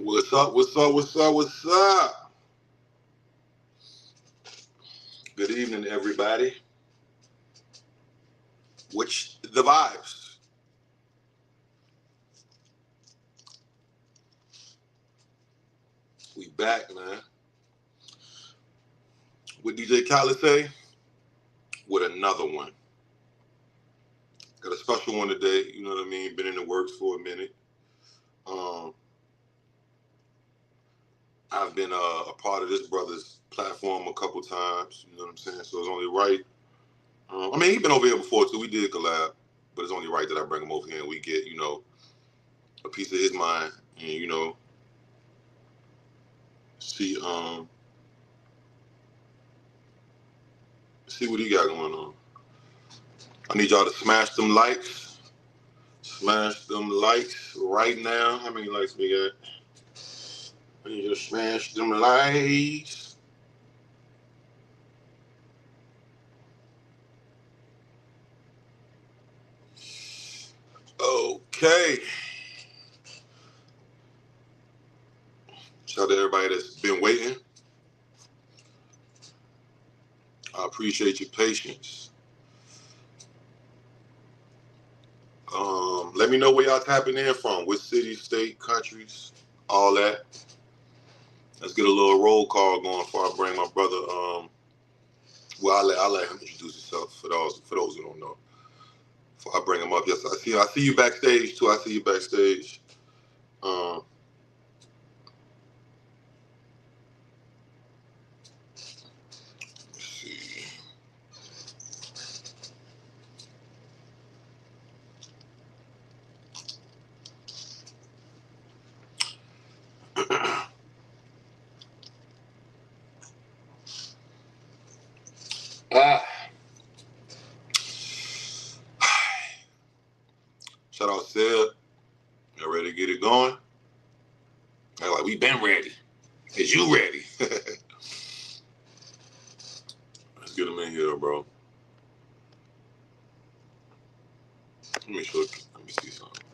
What's up? What's up? What's up? What's up? Good evening, everybody. Which the vibes? We back, man. What DJ Khaled say? With another one. Got a special one today. You know what I mean? Been in the works for a minute. Um, I've been a part of this brother's platform a couple times. You know what I'm saying? So it's only right. I mean, he's been over here before too. We did collab, but it's only right that I bring him over here and we get, a piece of his mind and see see what he got going on. I need y'all to smash them likes. Smash them likes right now. How many likes we got? I need you to smash them likes. Okay. Shout out to everybody that's been waiting. I appreciate your patience. Let me know where y'all tapping in from. Which city, state, countries, all that. Let's get a little roll call going before I bring my brother. Well, I'll let him introduce himself for those who don't know. Before I bring him up, yes, I see you backstage too. I see you backstage. Let's see. Shout out Seb. Y'all ready to get it going? They're like, we been ready. Is you ready? Let's get him in here, bro. Let me see something.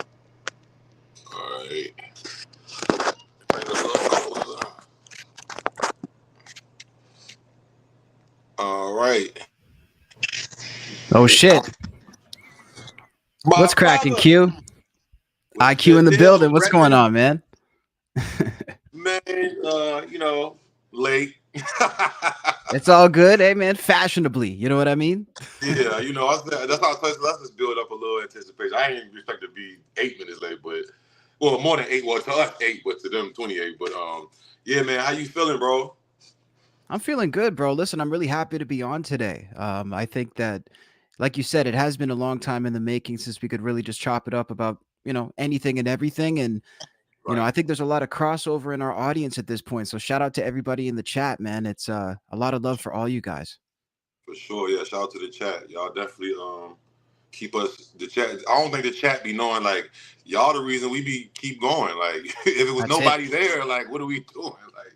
All right. Bring it a little closer. All right. Oh shit. What's cracking, Q? EyeQ in the building. What's going on, man? Man, late. It's all good. Hey, man, fashionably. You know what I mean? Yeah, that's how let's just build up a little anticipation. I ain't expect to be 8 minutes late, but well, more than 8. Well, to us 8, but to them 28. But yeah, man, how you feeling, bro? I'm feeling good, bro. Listen, I'm really happy to be on today. I think that, like you said, it has been a long time in the making since we could really just chop it up about, anything and everything. And, I think there's a lot of crossover in our audience at this point. So shout out to everybody in the chat, man. It's a lot of love for all you guys. For sure, yeah. Shout out to the chat. Y'all definitely keep us the chat. I don't think the chat be knowing like y'all the reason we keep going. Like if it was That's nobody it. there, like what are we doing? Like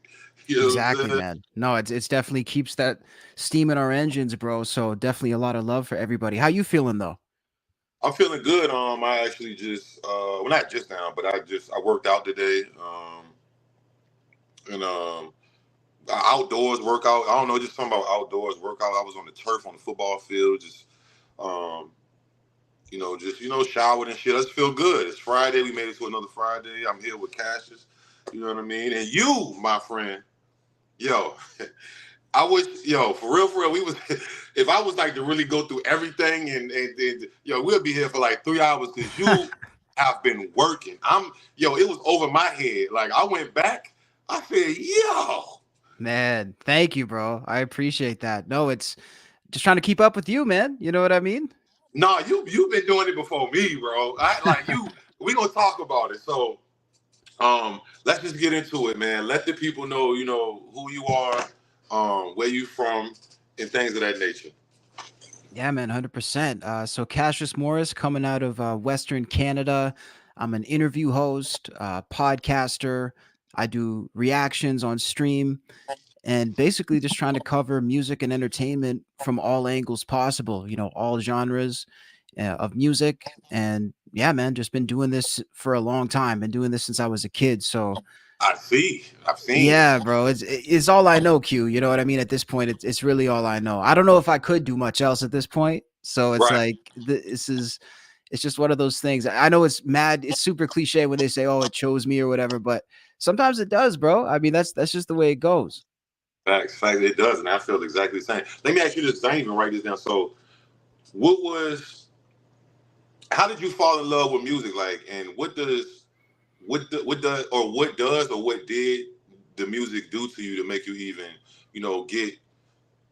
Exactly, man. No, it's definitely keeps that steam in our engines, bro. So definitely a lot of love for everybody. How you feeling though? I'm feeling good. I actually just well not just now, but I worked out today. And outdoors workout. I don't know, just something about outdoors workout. I was on the turf on the football field, just showered and shit. I just feel good. It's Friday. We made it to another Friday. I'm here with Cassius. You know what I mean? And you, my friend, yo, I wish, for real, we was, if I was like to really go through everything and we'll be here for like 3 hours because you have been working. It was over my head. Like I went back, I said, yo. Man, thank you, bro. I appreciate that. No, it's just trying to keep up with you, man. You know what I mean? No, you've been doing it before me, bro. We gonna talk about it. So let's just get into it, man. Let the people know, who you are, where you from, and things of that nature. Yeah, man, 100%. So Cassius Morris coming out of Western Canada. I'm an interview host, podcaster. I do reactions on stream and basically just trying to cover music and entertainment from all angles possible, all genres of music. And yeah, man, just been doing this for a long time. Been doing this since I was a kid. So I see. I've seen. Yeah, bro. It's all I know, Q. You know what I mean? At this point, it's really all I know. I don't know if I could do much else at this point. So it's Right. like this is it's just one of those things. I know it's mad, it's super cliche when they say, "Oh, it chose me" or whatever, but sometimes it does, bro. I mean, that's just the way it goes. Facts. Facts. It does, and I feel exactly the same. Let me ask you this. I didn't even write this down. So, what was? How did you fall in love with music? Like, and what does or what did the music do to you to make you even, get,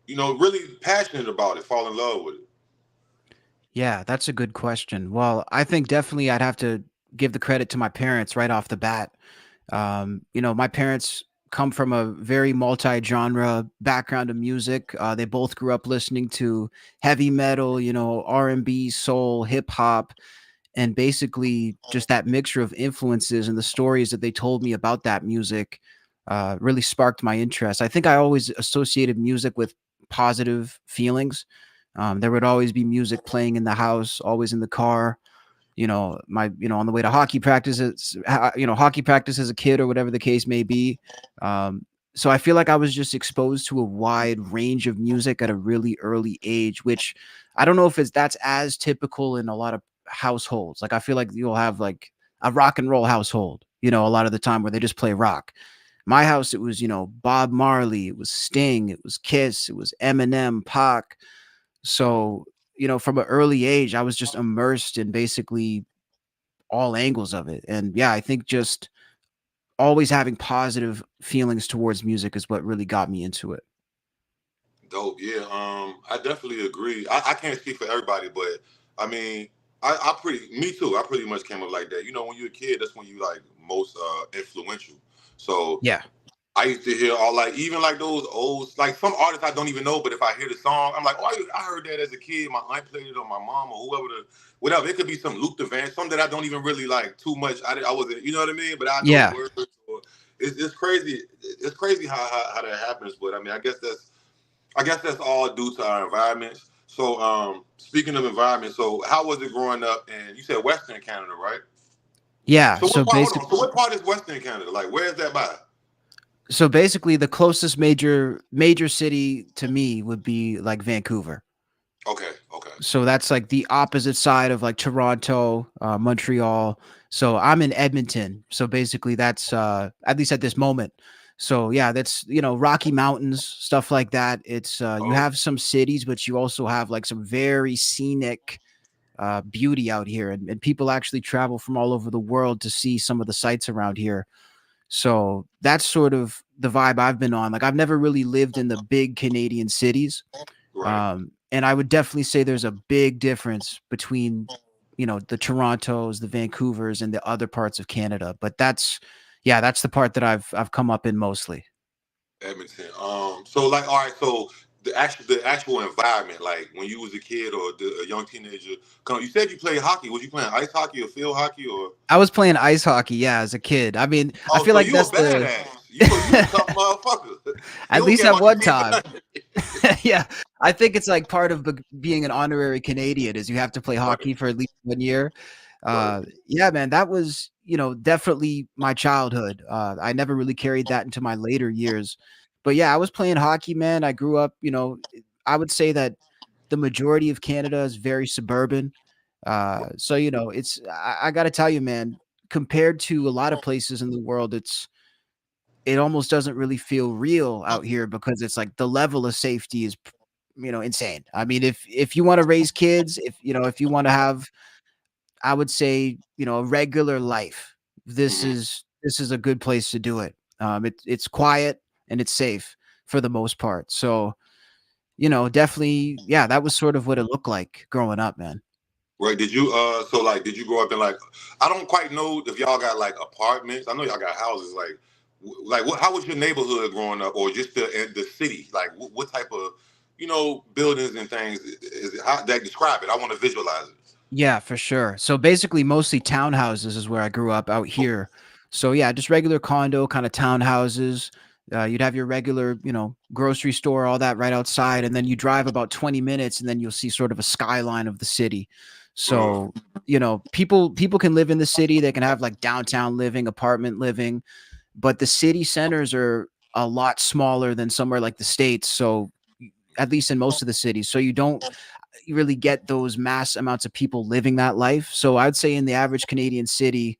really passionate about it, fall in love with it? Yeah, that's a good question. Well, I think definitely I'd have to give the credit to my parents right off the bat. My parents come from a very multi-genre background of music. They both grew up listening to heavy metal, R&B, soul, hip hop, and basically just that mixture of influences and the stories that they told me about that music really sparked my interest. I think I always associated music with positive feelings. There would always be music playing in the house, always in the car. On the way to hockey practice as a kid or whatever the case may be. So I feel like I was just exposed to a wide range of music at a really early age, which I don't know if that's as typical in a lot of households. Like I feel like you'll have like a rock and roll household, a lot of the time where they just play rock. My house, it was, Bob Marley, it was Sting, it was Kiss, it was Eminem, Pac. So, from an early age, I was just immersed in basically all angles of it. And yeah, I think just always having positive feelings towards music is what really got me into it. Dope. Yeah. I definitely agree. I can't speak for everybody, but I mean, me too. I pretty much came up like that. When you're a kid, that's when you like most influential. So Yeah. I used to hear all like even like those old like some artists I don't even know, but if I hear the song, I'm like, oh, I heard that as a kid. My aunt played it, or my mom, or whatever. It could be some Luke Van, something that I don't even really like too much. I wasn't, you know what I mean? But I know the Yeah. words. Or it's crazy. It's crazy how that happens. But I mean, I guess that's all due to our environments. So, speaking of environment, so how was it growing up? And you said Western Canada, right? Yeah. So what part? Hold on. So what part is Western Canada? Like, where is that by? So basically the closest major city to me would be like Vancouver. Okay, okay. So that's like the opposite side of like Toronto, Montreal. So I'm in Edmonton. So basically that's at least at this moment. So yeah, that's Rocky Mountains, stuff like that. It's you Oh, have some cities, but you also have like some very scenic beauty out here, and people actually travel from all over the world to see some of the sights around here. So that's sort of the vibe I've been on. Like I've never really lived in the big Canadian cities. right. And I would definitely say there's a big difference between, the Torontos, the Vancouvers, and the other parts of Canada. But that's the part that I've come up in mostly. Edmonton. So like, all right. So the actual environment, like when you was a kid or a young teenager, come. You said you played hockey. Was you playing ice hockey or field hockey or? I was playing ice hockey, yeah, as a kid. I mean, I Oh, feel so like you a that's the badass. You a tough motherfucker. You at don't least care at about the one team or time. nothing. Yeah, I think it's like part of being an honorary Canadian is you have to play Right, hockey for at least 1 year. right. Yeah, man, that was definitely my childhood. I never really carried that into my later years, but yeah, I was playing hockey, man. I grew up, I would say that the majority of Canada is very suburban. So I got to tell you, man, compared to a lot of places in the world, it almost doesn't really feel real out here because it's like the level of safety is insane. I mean, if you want to raise kids, if you want to have, I would say, a regular life, Mhm. this is a good place to do it. It's quiet and it's safe for the most part. So, definitely, yeah, that was sort of what it looked like growing up, man. Right. Did you so like did you grow up in like I don't quite know if y'all got like apartments. I know y'all got houses like what how was your neighborhood growing up or just the city? Like what type of buildings and things is it how that describe it? I want to visualize it. Yeah, for sure. So basically, mostly townhouses is where I grew up out here. So yeah, just regular condo kind of townhouses. You'd have your regular, grocery store, all that right outside, and then you drive about 20 minutes, and then you'll see sort of a skyline of the city. Uh, So, people can live in the city. They can have like downtown living, apartment living, but the city centers are a lot smaller than somewhere like the States. So at least in most of the cities. So you don't really get those mass amounts of people living that life. So I'd say in the average Canadian city,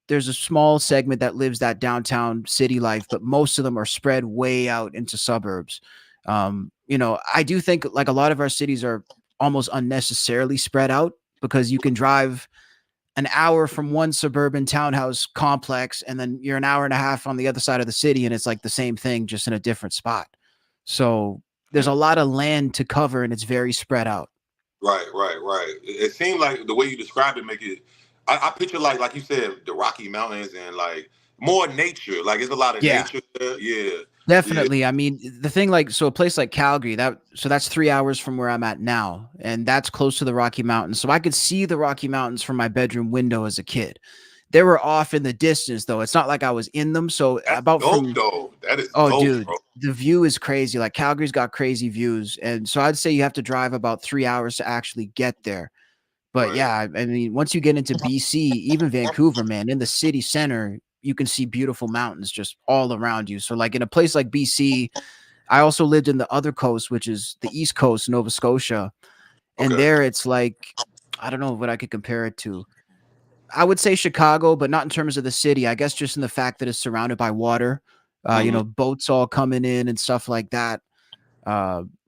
there's a small segment that lives that downtown city life, but most of them are spread way out into suburbs. I do think like a lot of our cities are almost unnecessarily spread out because you can drive an hour from one suburban townhouse complex and then you're an hour and a half on the other side of the city and it's like the same thing just in a different spot. So there's a lot of land to cover and it's very spread out. Right, right, right. It seemed like the way you described it make it. I picture like you said, the Rocky Mountains and like more nature. Like it's a lot of Yeah. nature there. Yeah, yeah. Definitely. I mean, the thing like so a place like Calgary, that's 3 hours from where I'm at now, and that's close to the Rocky Mountains. So I could see the Rocky Mountains from my bedroom window as a kid. They were off in the distance though. It's not like I was in them. So That's about dope from though. That is oh dope, dude, bro. the view is crazy. Like Calgary's got crazy views. And so I'd say you have to drive about 3 hours to actually get there. But Right. yeah, I mean, once you get into BC, even Vancouver, man, in the city center, you can see beautiful mountains just all around you. So like in a place like BC, I also lived in the other coast, which is the East Coast, Nova Scotia. And Okay. there it's like, I don't know what I could compare it to. I would say Chicago, but not in terms of the city. I guess just in the fact that it's surrounded by water, Hmm. boats all coming in and stuff like that.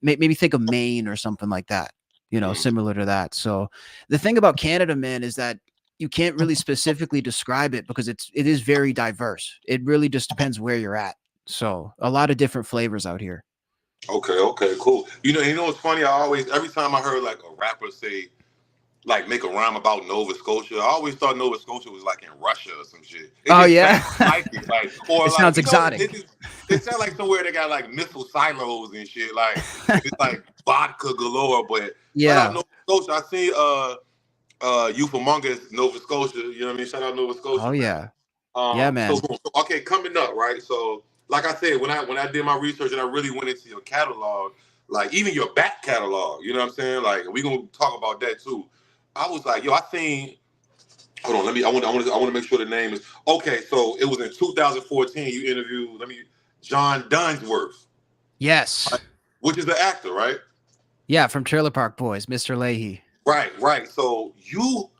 Maybe think of Maine or something like that, Hmm. similar to that. So the thing about Canada, man, is that you can't really specifically describe it because it is very diverse. It really just depends where you're at. So a lot of different flavors out here. Okay. Okay. Cool. You know what's funny? I always every time I heard like a rapper say like make a rhyme about Nova Scotia. I always thought Nova Scotia was like in Russia or some shit. It Oh just yeah, sounds like it, like or it like sounds exotic. it sounds like somewhere they got like missile silos and shit. Like it's like vodka galore. But shout out Yeah. Nova Scotia. I see you from Nova Scotia. You know what I mean? Shout out Nova Scotia, Oh man. yeah. Yeah, So, man. so okay, coming up, right? So like I said, when I did my research and I really went into your catalog, like even your back catalog, you know what I'm saying? Like we gonna talk about that too. I was like, yo, I seen. Hold on, let me. I want to make sure the name is okay. So it was in 2014. You interviewed. John Dunsworth, Yes. which is the actor, right? Yeah, from Trailer Park Boys, Mr. Leahy. Right, right. So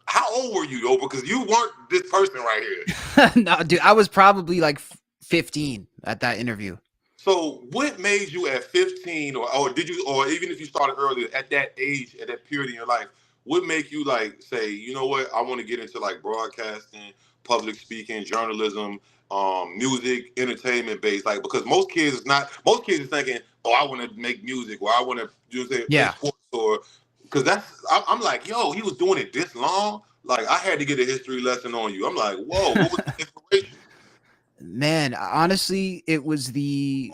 how old were you though? Because you weren't this person right here. No, dude, I was probably like 15 at that interview. So what made you at 15 or did you or even if you started earlier at that age at that period in your life, what make you like say, you know what, I want to get into like broadcasting, public speaking, journalism, music, entertainment based like because most kids are thinking, oh, I want to make music or I want to do say play Yeah. sports or because I'm like, yo, he was doing it this long. Like I had to get a history lesson on you. I'm like, whoa, what was the inspiration? Man, honestly, it was the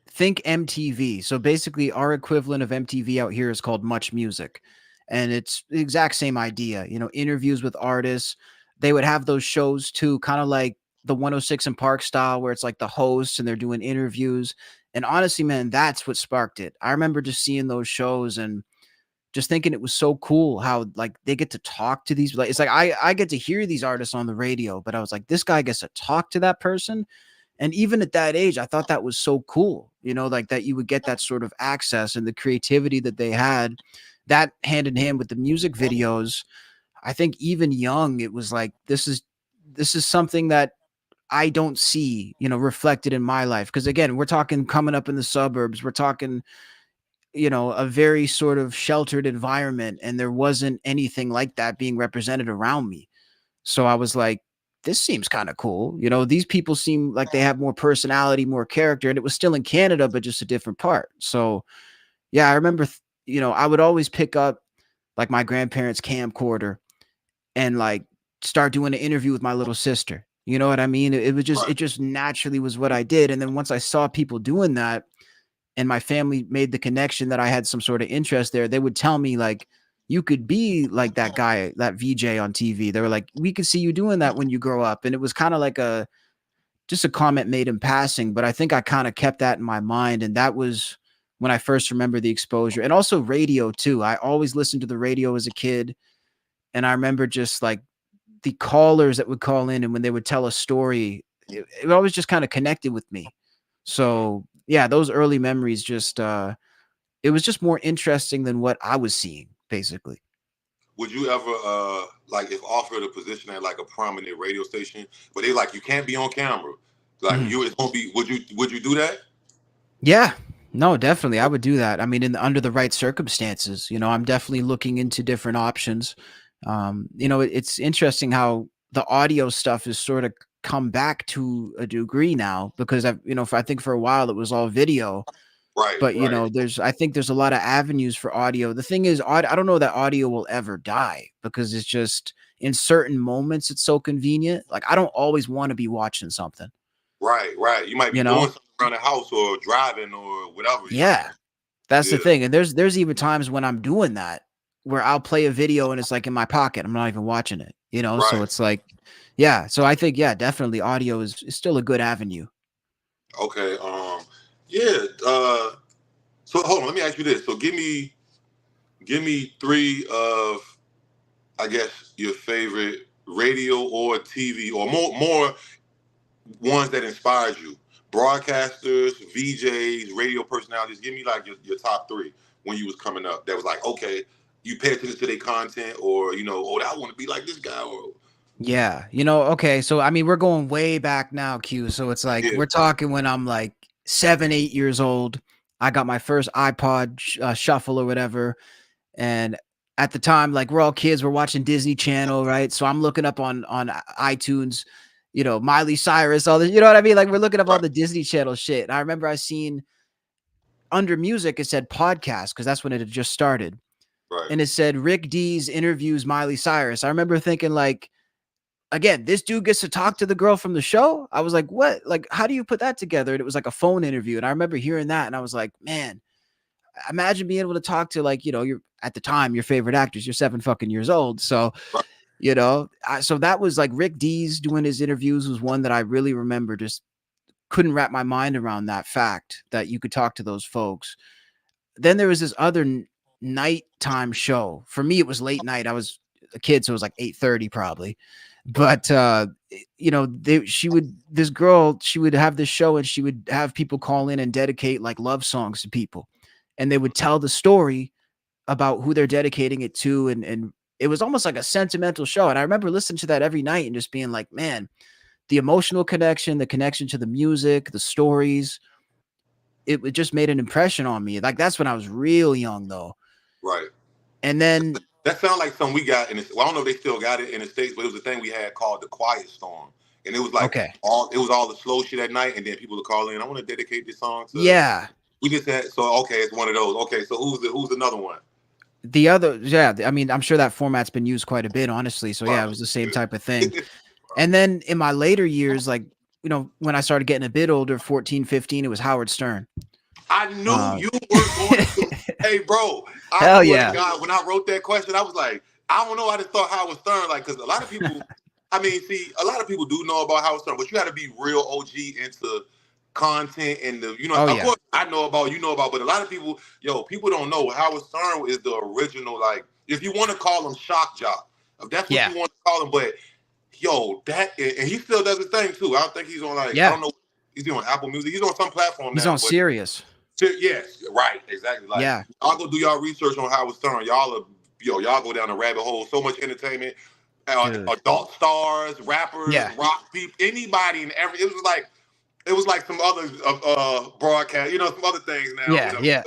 think MTV. So basically, our equivalent of MTV out here is called Much Music. And it's the exact same idea, interviews with artists. They would have those shows too, kind of like the 106 and Park style, where it's like the hosts and they're doing interviews. And honestly, man, that's what sparked it. I remember just seeing those shows and just thinking it was so cool how like they get to talk to these like it's like I get to hear these artists on the radio, but I was like, this guy gets to talk to that person. And even at that age, I thought that was so cool, like that you would get that sort of access and the creativity that they had, that hand in hand with the music videos. I think even young, it was like this is something that I don't see, reflected in my life. Because again, we're talking coming up in the suburbs, we're talking a very sort of sheltered environment, and there wasn't anything like that being represented around me. So I was like, this seems kind of cool. These people seem like they have more personality, more character, and it was still in Canada, but just a different part. So yeah, I remember, I would always pick up like my grandparents' camcorder and like start doing an interview with my little sister. You know what I mean? It was just, Right. it just naturally was what I did. And then once I saw people doing that, and my family made the connection that I had some sort of interest there, they would tell me like, you could be like that guy, that VJ on TV. They were like, we could see you doing that when you grow up. And it was kind of like just a comment made in passing, but I think I kind of kept that in my mind. And that was when I first remember the exposure, and also radio too. I always listened to the radio as a kid. And I remember just like the callers that would call in and when they would tell a story, it always just kind of connected with me. So yeah, those early memories just it was just more interesting than what I was seeing, basically. Would you ever like if offered a position at like a prominent radio station, but they like you can't be on camera, like Mhm. you it's gonna be? Would you do that? Yeah. No, definitely. I would do that. I mean, under the right circumstances, I'm definitely looking into different options. It's interesting how the audio stuff is sort of come back to a degree now because I think for a while it was all video, Right, but right, I think there's a lot of avenues for audio. The thing is, I don't know that audio will ever die because it's just in certain moments it's so convenient. Like I don't always want to be watching something, right. You might be you doing know? something around the house or driving or whatever. You know what I Yeah. mean? That's the Yeah. thing, and there's even times when I'm doing that where I'll play a video and it's, like, in my pocket, I'm not even watching it, so Right. it's like yeah, so I think, yeah, definitely audio is still a good avenue. Okay. Yeah. So hold on. Let me ask you this. So give me three of I guess your favorite radio or TV or more ones that inspired you. Broadcasters, VJs, radio personalities. Give me like your top three when you was coming up. That was like okay, you pay attention to their content, or oh, I want to be like this guy, or Yeah, okay, so, I mean, we're going way back now, Q, so it's like, yeah, we're talking when I'm, like, 7, 8 years old. I got my first iPod Shuffle or whatever. And at the time, like we're all kids, we're watching Disney Channel, right? So I'm looking up on iTunes, Miley Cyrus, all this, you know what I mean? Like we're looking up all right, the Disney Channel shit. And I remember I seen under music, it said podcast because that's when it had just started. right, And it said Rick Dees interviews Miley Cyrus. I remember thinking, like, again, this dude gets to talk to the girl from the show. I was like, what? Like, how do you put that together? And it was like a phone interview. And I remember hearing that and I was like, man, imagine being able to talk to, like, your at the time your favorite actors. You're 7 fucking years old, so right, so that was like Rick Dees doing his interviews was one that I really remember. Just couldn't wrap my mind around that fact that you could talk to those folks. Then there was this other nighttime show. For me, it was late night. I was a kid, so it was like 8:30 probably. right, But this girl, she would have this show and she would have people call in and dedicate like love songs to people, and they would tell the story about who they're dedicating it to, and it was almost like a sentimental show. And I remember listening to that every night and just being like, man, the emotional connection, the connection to the music, the stories, it just made an impression on me. Like that's when I was real young though. right. And then That sounds like something we got in the. Well, I don't know if they still got it in the states, but it was a thing we had called the Quiet Storm, and it was like okay. all the slow shit at night, and then people would call in. I want to dedicate this song to. Yeah. We just had so okay, it's one of those. Okay, so who's another one? The other, yeah, I mean, I'm sure that format's been used quite a bit, honestly. So yeah, it Right. was the same type of thing. Yeah. And then in my later years, like, when I started getting a bit older, 14, 15, it was Howard Stern. I knew Uh, you were going to. Hey, bro, I Hell swear to yeah. God, when I wrote that question, I was like, I don't know. I just thought Howard Stern, like, because a lot of people, I mean, see, a lot of people do know about Howard Stern, but you got to be real OG into content and Oh of yeah. course, I know about, but a lot of people, people don't know Howard Stern is the original, like, if you want to call him shock jock, if that's what Yeah. you want to call him, but and he still does his thing too. I don't think he's on I Yeah. don't know, he's on Apple Music, he's on some platform He's now, on but Sirius. yes, right, exactly. Like Yeah. y'all go do y'all research on Howard Stern. Y'all go down the rabbit hole. So much entertainment, Dude. adult stars, rappers, Yeah. rock people, anybody, and every. It was like some other broadcast, some other things now, Yeah. whatever. Yeah.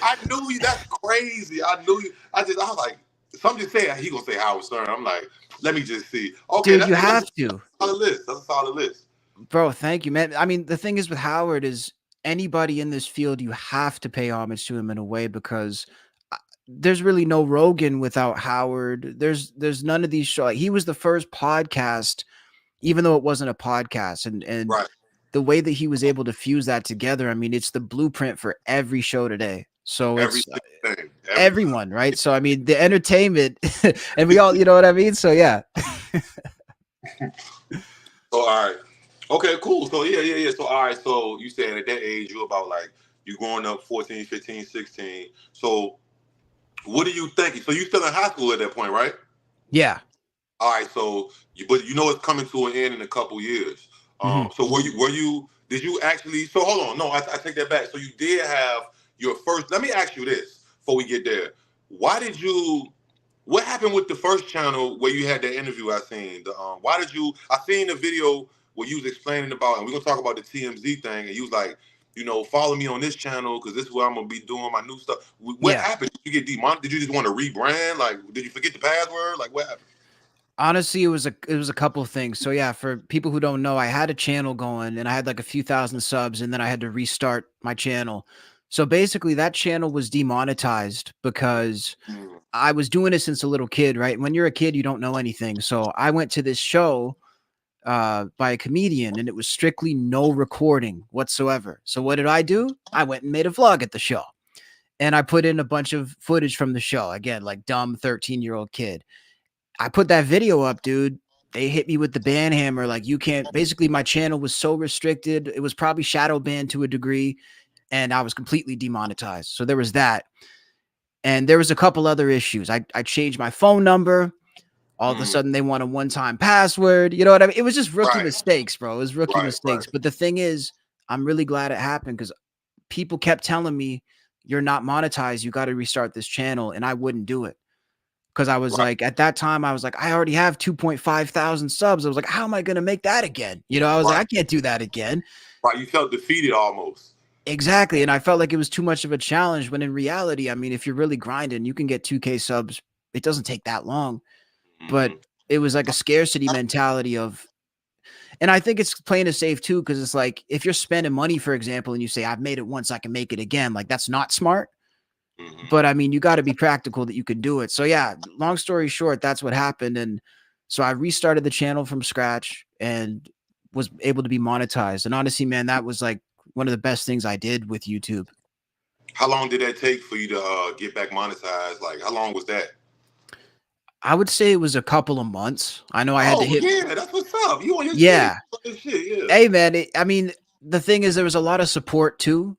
I knew you. That's crazy. I knew you. I was like, some just say he gonna say Howard Stern. I'm like, let me just see. Okay, Dude, that's you a have to. solid list. That's a solid list. Bro, thank you, man. I mean, the thing is with Howard is anybody in this field, you have to pay homage to him in a way because uh, there's really no Rogan without Howard. There's none of these shows. Like, he was the first podcast, even though it wasn't a podcast, and Right. the way that he was able to fuse that together. I mean, it's the blueprint for every show today. So Every it's single thing. Everything. everyone, right? So I mean, the entertainment, and we all, you know what I mean. So yeah, So all right. Okay, cool. So yeah. So all right, so you said at that age you about like you growing up 14, 15, 16. So what do you think? So you still in high school at that point, right? yeah, All right, so but it's coming to an end in a couple years. Mhm. So were you did you actually? So hold on, no, I take that back. So you did have your first. Let me ask you this before we get there. Why did you? What happened with the first channel where you had that interview I seen? Why did you? I seen the video where you was explaining about, and we're gonna talk about the TMZ thing, and you was like, follow me on this channel because this is where I'm gonna be doing my new stuff. What Yeah. happened? Did you get demonetized? Did you just want to rebrand? Like, did you forget the password? Like, what happened? Honestly, it was a couple of things. So yeah, for people who don't know, I had a channel going and I had like a few thousand subs and then I had to restart my channel. So basically that channel was demonetized because Mm, I was doing it since a little kid, right? When you're a kid, you don't know anything. So I went to this show by a comedian and it was strictly no recording whatsoever. So what did I do? I went and made a vlog at the show and I put in a bunch of footage from the show. Again, like dumb 13-year-old kid. I put that video up, dude. They hit me with the ban hammer. Like, you can't. Basically, my channel was so restricted. It was probably shadow banned to a degree, and I was completely demonetized. So there was that. And there was a couple other issues. I changed my phone number. All of a mm, sudden, they want a one-time password. You know what I mean? It was just rookie right, mistakes, bro. It was rookie right. mistakes. But the thing is, I'm really glad it happened because people kept telling me, "You're not monetized. You got to restart this channel," and I wouldn't do it. 'Cause I was Right, like, at that time, I was like, I already have 2.5 thousand subs. I was like, how am I gonna make that again? I was like, right, I can't do that again. right. You felt defeated almost. Exactly. And I felt like it was too much of a challenge when in reality, I mean, if you're really grinding, you can get 2K subs. It doesn't take that long. But Hmm. it was like a scarcity mentality of, and I think it's playing it safe too, because it's like if you're spending money, for example, and you say, I've made it once, I can make it again, like that's not smart. Hmm. But I mean, you got to be practical that you can do it. So yeah, long story short, that's what happened. And so I restarted the channel from scratch and was able to be monetized. And honestly, man, that was like one of the best things I did with YouTube. How long did that take for you to get back monetized? Like, how long was that? I would say it was a couple of months. I know I had to Oh hit, yeah, that's what's up. You on your shit? yeah. You on your shit? Yeah. Hey, man. I mean, the thing is, there was a lot of support too.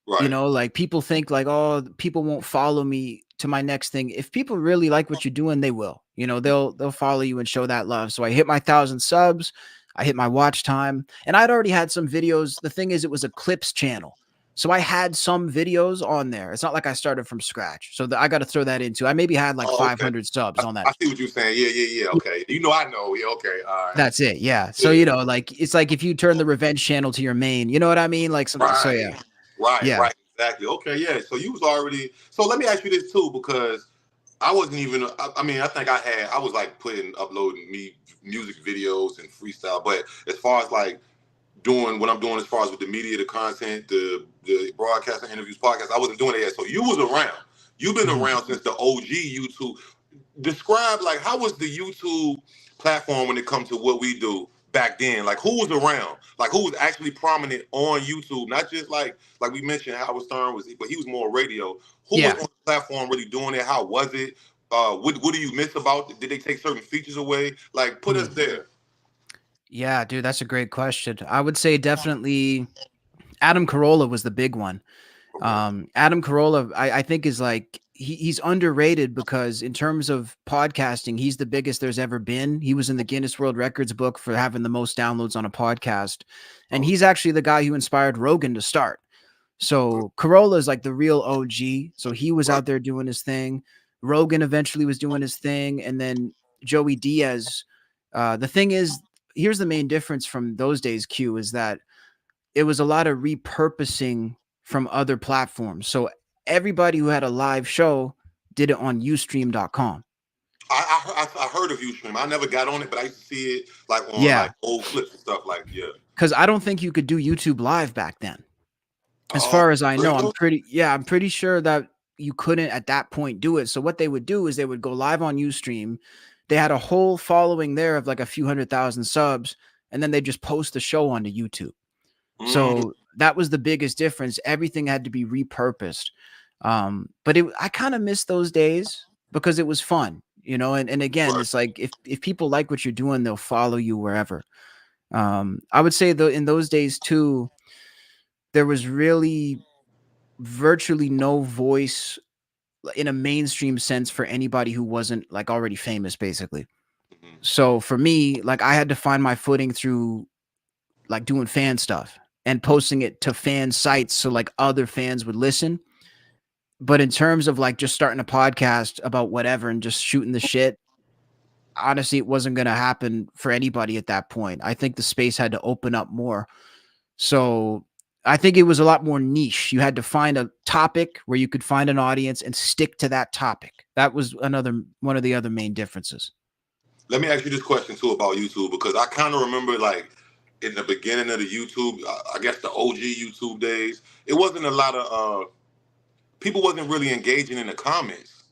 Right. Like people think like, oh, people won't follow me to my next thing. If people really like what you're doing, they will. They'll follow you and show that love. So I hit my 1,000 subs, I hit my watch time, and I'd already had some videos. The thing is, it was a clips channel. So I had some videos on there. It's not like I started from scratch. So I got to throw that into. I maybe had like Oh, okay. 500 subs I, on that. I see what you're saying. Yeah, yeah, yeah. Okay. I know. Yeah. Okay. All right. That's it. Yeah. So Yeah. like it's like if you turn the revenge channel to your main, you know what I mean? Like some. So Right. yeah, Right. yeah. Right. Exactly. Okay. Yeah. So you was already. So let me ask you this too, because I wasn't even. I mean, I think I was like uploading me music videos and freestyle, but as far as like doing what I'm doing as far as with the media, the content, the broadcasting, interviews, podcasts. I wasn't doing it yet. So you was around. You've been Mhm. around since the OG YouTube. Describe like how was the YouTube platform when it comes to what we do back then? Like who was around? Like who was actually prominent on YouTube? Not just like we mentioned Howard Stern was, but he was more radio. Who was Yeah. on the platform really doing it? How was it? What do you miss about it? Did they take certain features away? Like put us Mhm. there. Yeah, dude, that's a great question. I would say definitely Adam Carolla was the big one. Okay. Adam Carolla, I think is like he's underrated because in terms of podcasting, he's the biggest there's ever been. He was in the Guinness World Records book for having the most downloads on a podcast, and Oh, he's actually the guy who inspired Rogan to start. So Carolla is like the real OG. So he was right. out there doing his thing. Rogan eventually was doing his thing, and then Joey Diaz. The thing is, here's the main difference from those days. Q is that it was a lot of repurposing from other platforms. So everybody who had a live show did it on ustream.com. I heard of Ustream. I never got on it, but I used to see it like on Yeah, like old clips and stuff. Like yeah. because I don't think you could do YouTube live back then. As Oh, far as I know, really? I'm pretty sure that you couldn't at that point do it. So what they would do is they would go live on Ustream. They had a whole following there of like a few 100,000 subs, and then they just post the show onto YouTube. Mm, So that was the biggest difference. Everything had to be repurposed. But I kind of miss those days because it was fun, and again, right. it's like if people like what you're doing, they'll follow you wherever. I would say though in those days too, there was really virtually no voice in a mainstream sense for anybody who wasn't like already famous, basically. Mhm. So for me, like I had to find my footing through like doing fan stuff and posting it to fan sites so like other fans would listen. But in terms of like just starting a podcast about whatever and just shooting the shit, honestly, it wasn't going to happen for anybody at that point. I think the space had to open up more. So I think it was a lot more niche. You had to find a topic where you could find an audience and stick to that topic. That was another one of the other main differences. Let me ask you this question too about YouTube, because I kind of remember like in the beginning of the YouTube, I guess the OG YouTube days, it wasn't a lot of people wasn't really engaging in the comments.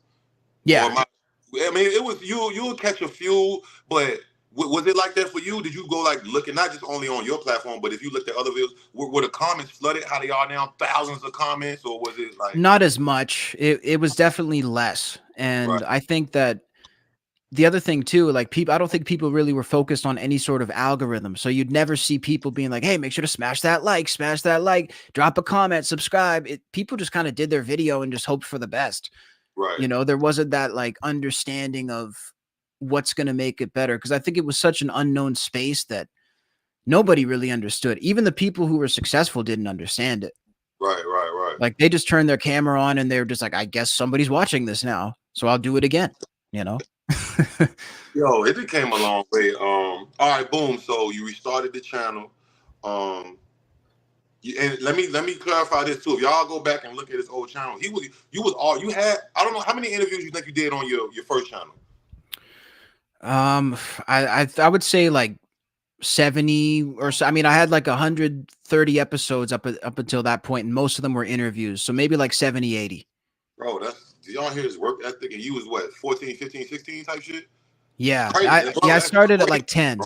Yeah. Or I mean, it was you would catch a few, but was it like that for you? Did you go like looking not just only on your platform, but if you looked at other videos, were the comments flooded how they are now, thousands of comments, or was it like Not as much. It was definitely less. right, And I think that the other thing too, like people, I don't think people really were focused on any sort of algorithm. So you'd never see people being like, "Hey, make sure to smash that like, drop a comment, subscribe." People just kind of did their video and just hoped for the best. right, There wasn't that like understanding of what's going to make it better because I think it was such an unknown space that nobody really understood. Even the people who were successful didn't understand it. right. Like they just turned their camera on and they're just like, I guess somebody's watching this now, so I'll do it again. You know. Yo, it became a long way. All right, boom. So you restarted the channel. And let me clarify this too. If y'all go back and look at his old channel, you was all you had. I don't know how many interviews you think you did on your first channel. I would say like 70 or so. I mean, I had like 130 episodes up until that point, and most of them were interviews. So maybe like 70, 80. Bro, do y'all hear his work ethic? And you was what, 14, 15, 16 type shit? Yeah. Crazy. Bro, I that's started at crazy, like 10. bro.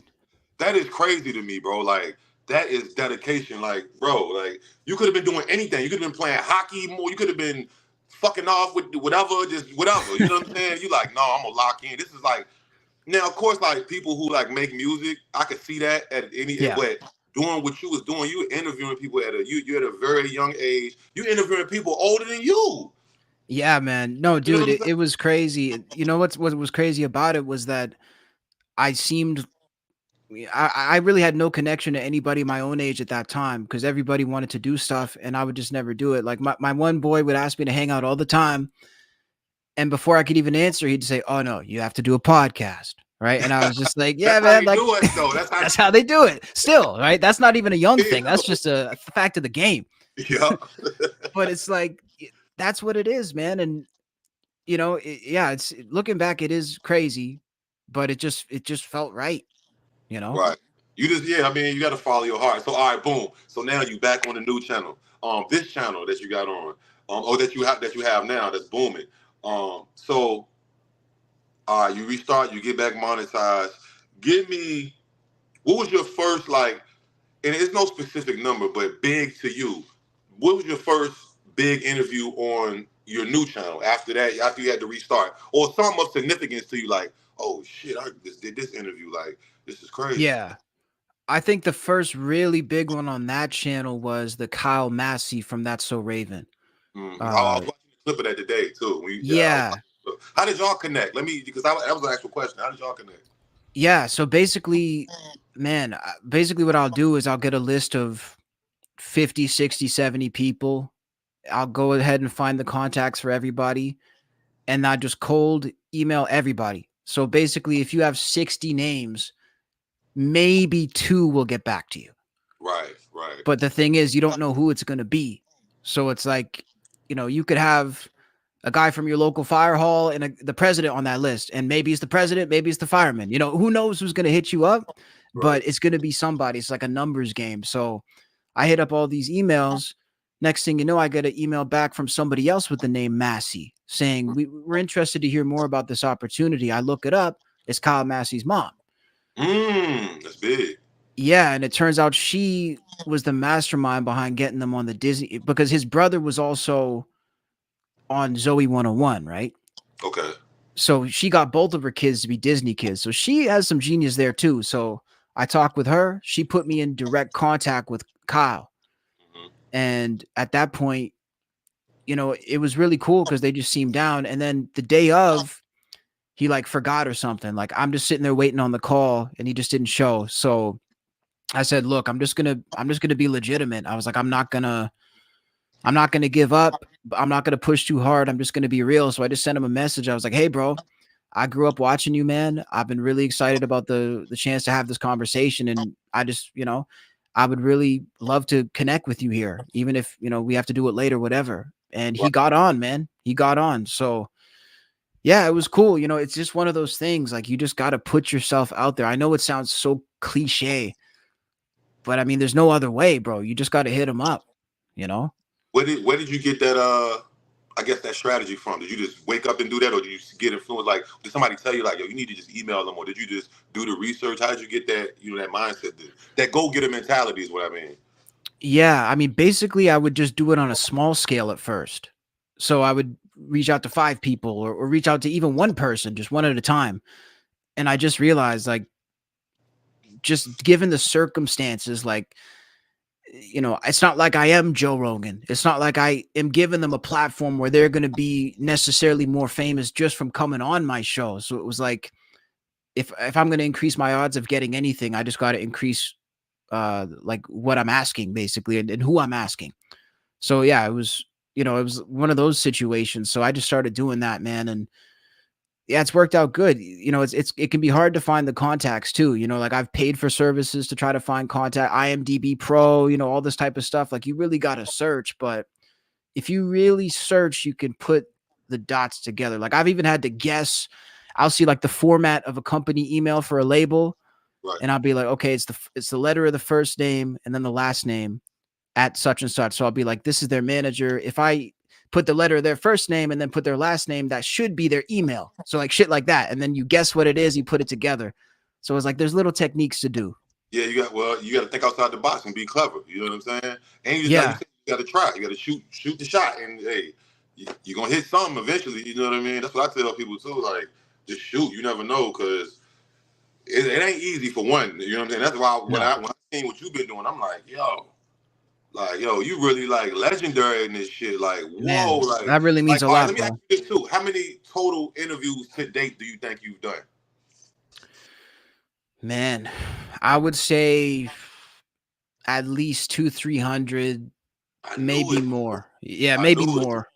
That is crazy to me, bro. Like, that is dedication. Like, bro, like, you could have been doing anything. You could have been playing hockey more. You could have been fucking off with whatever, just whatever. You know what I'm saying? You like, no, I'm gonna lock in. This is like, now, of course, like, people who, like, make music, I could see that at any, Yeah. but doing what you was doing, you were interviewing people you're at a very young age. You interviewing people older than you. Yeah, man. No, You know dude, what I'm saying? it was crazy. You know what was crazy about it was that I seemed I really had no connection to anybody my own age at that time because everybody wanted to do stuff and I would just never do it. Like my one boy would ask me to hang out all the time. And before I could even answer, he'd say, "Oh no, you have to do a podcast." Right. And I was just like, yeah, That's how man, you like do it, though. That's how that's how they do it still. Right. That's not even a young thing. That's you just a fact of the game. Yeah. But it's like, that's what it is, man. And, yeah, it's looking back, it is crazy, but it just felt right, you know? Right. You just I mean, you gotta follow your heart. So all right, boom. So now you back on the new channel. This channel that you got on, or that you have now that's booming. So you restart, you get back monetized. Give me what was your first like, and it's no specific number, but big to you. What was your first big interview on your new channel after that, after you had to restart? Or something of significance to you, like, oh shit, I just did this interview, like this is crazy. Yeah. I think the first really big one on that channel was the Kyle Massey from That's So Raven. I was watching a clip of that today too. Yeah. How did y'all connect? Because that was an actual question. How did y'all connect? Yeah. So basically, man, basically what I'll do is I'll get a list of 50, 60, 70 people. I'll go ahead and find the contacts for everybody and I just cold email everybody. So basically, if you have 60 names, maybe 2 will get back to you. Right, right. But the thing is, you don't know who it's going to be. So it's like, you could have a guy from your local fire hall and the president on that list. And maybe it's the president, maybe it's the fireman. Who knows who's going to hit you up, but it's going to be somebody. It's like a numbers game. So I hit up all these emails. Next thing you know, I get an email back from somebody else with the name Massey saying, we're interested to hear more about this opportunity. I look it up. It's Kyle Massey's mom. That's big. Yeah, and it turns out she was the mastermind behind getting them on the Disney because his brother was also on Zoe 101, right? Okay. So she got both of her kids to be Disney kids. So she has some genius there too. So I talked with her. She put me in direct contact with Kyle. Mm-hmm. And at that point, it was really cool because they just seemed down. And then the day of, he like forgot or something. Like I'm just sitting there waiting on the call and he just didn't show. So I said, look, I'm just gonna be legitimate. I was like, I'm not gonna give up. I'm not gonna push too hard. I'm just gonna be real. So I just sent him a message. I was like, hey, bro, I grew up watching you, man. I've been really excited about the chance to have this conversation, and I just, I would really love to connect with you here, even if we have to do it later, whatever. And he Right. got on, man. He got on. So yeah, it was cool. It's just one of those things. Like you just got to put yourself out there. I know it sounds so cliche, but I mean, there's no other way, bro. You just got to hit him up. You know. Where did you get that? I guess that strategy from? Did you just wake up and do that, or did you get influenced? Like, did somebody tell you like, yo, you need to just email them, or did you just do the research? How did you get that? That mindset, that go getter mentality is what I mean. Yeah, I mean, basically, I would just do it on a small scale at first. So I would reach out to 5 people or reach out to even one person, just one at a time. And I just realized, like, just given the circumstances, like, it's not like I am Joe Rogan. It's not like I am giving them a platform where they're going to be necessarily more famous just from coming on my show. So it was like, if I'm going to increase my odds of getting anything, I just got to increase like what I'm asking basically and who I'm asking. So yeah, it was one of those situations. So I just started doing that, man, and yeah, it's worked out good. It can be hard to find the contacts too. Like I've paid for services to try to find contact, IMDb Pro, all this type of stuff. Like you really got to search, but if you really search, you can put the dots together. Like I've even had to guess. I'll see like the format of a company email for a label, Right. and I'll be like, okay, it's the letter of the first name and then the last name at such and such. So I'll be like, this is their manager. If I put the letter of their first name and then put their last name, that should be their email. So like shit like that. And then you guess what it is, you put it together. So it's like there's little techniques to do. Yeah, you got to think outside the box and be clever. You know what I'm saying? And you just like you Yeah. said, you got to try. You got to shoot the shot, and hey, you're gonna hit something eventually. You know what I mean? That's what I tell people too. Like, just shoot. You never know because it ain't easy for one. You know what I'm saying? That's why No, when I seen what you've been doing, I'm like, yo, you really like legendary in this shit. Like, whoa, man, that really means a all right. lot, Let me ask bro. you this too. How many total interviews to date do you think you've done? Man, I would say at least two, 300, I knew maybe it. more. Yeah, I maybe knew it. more.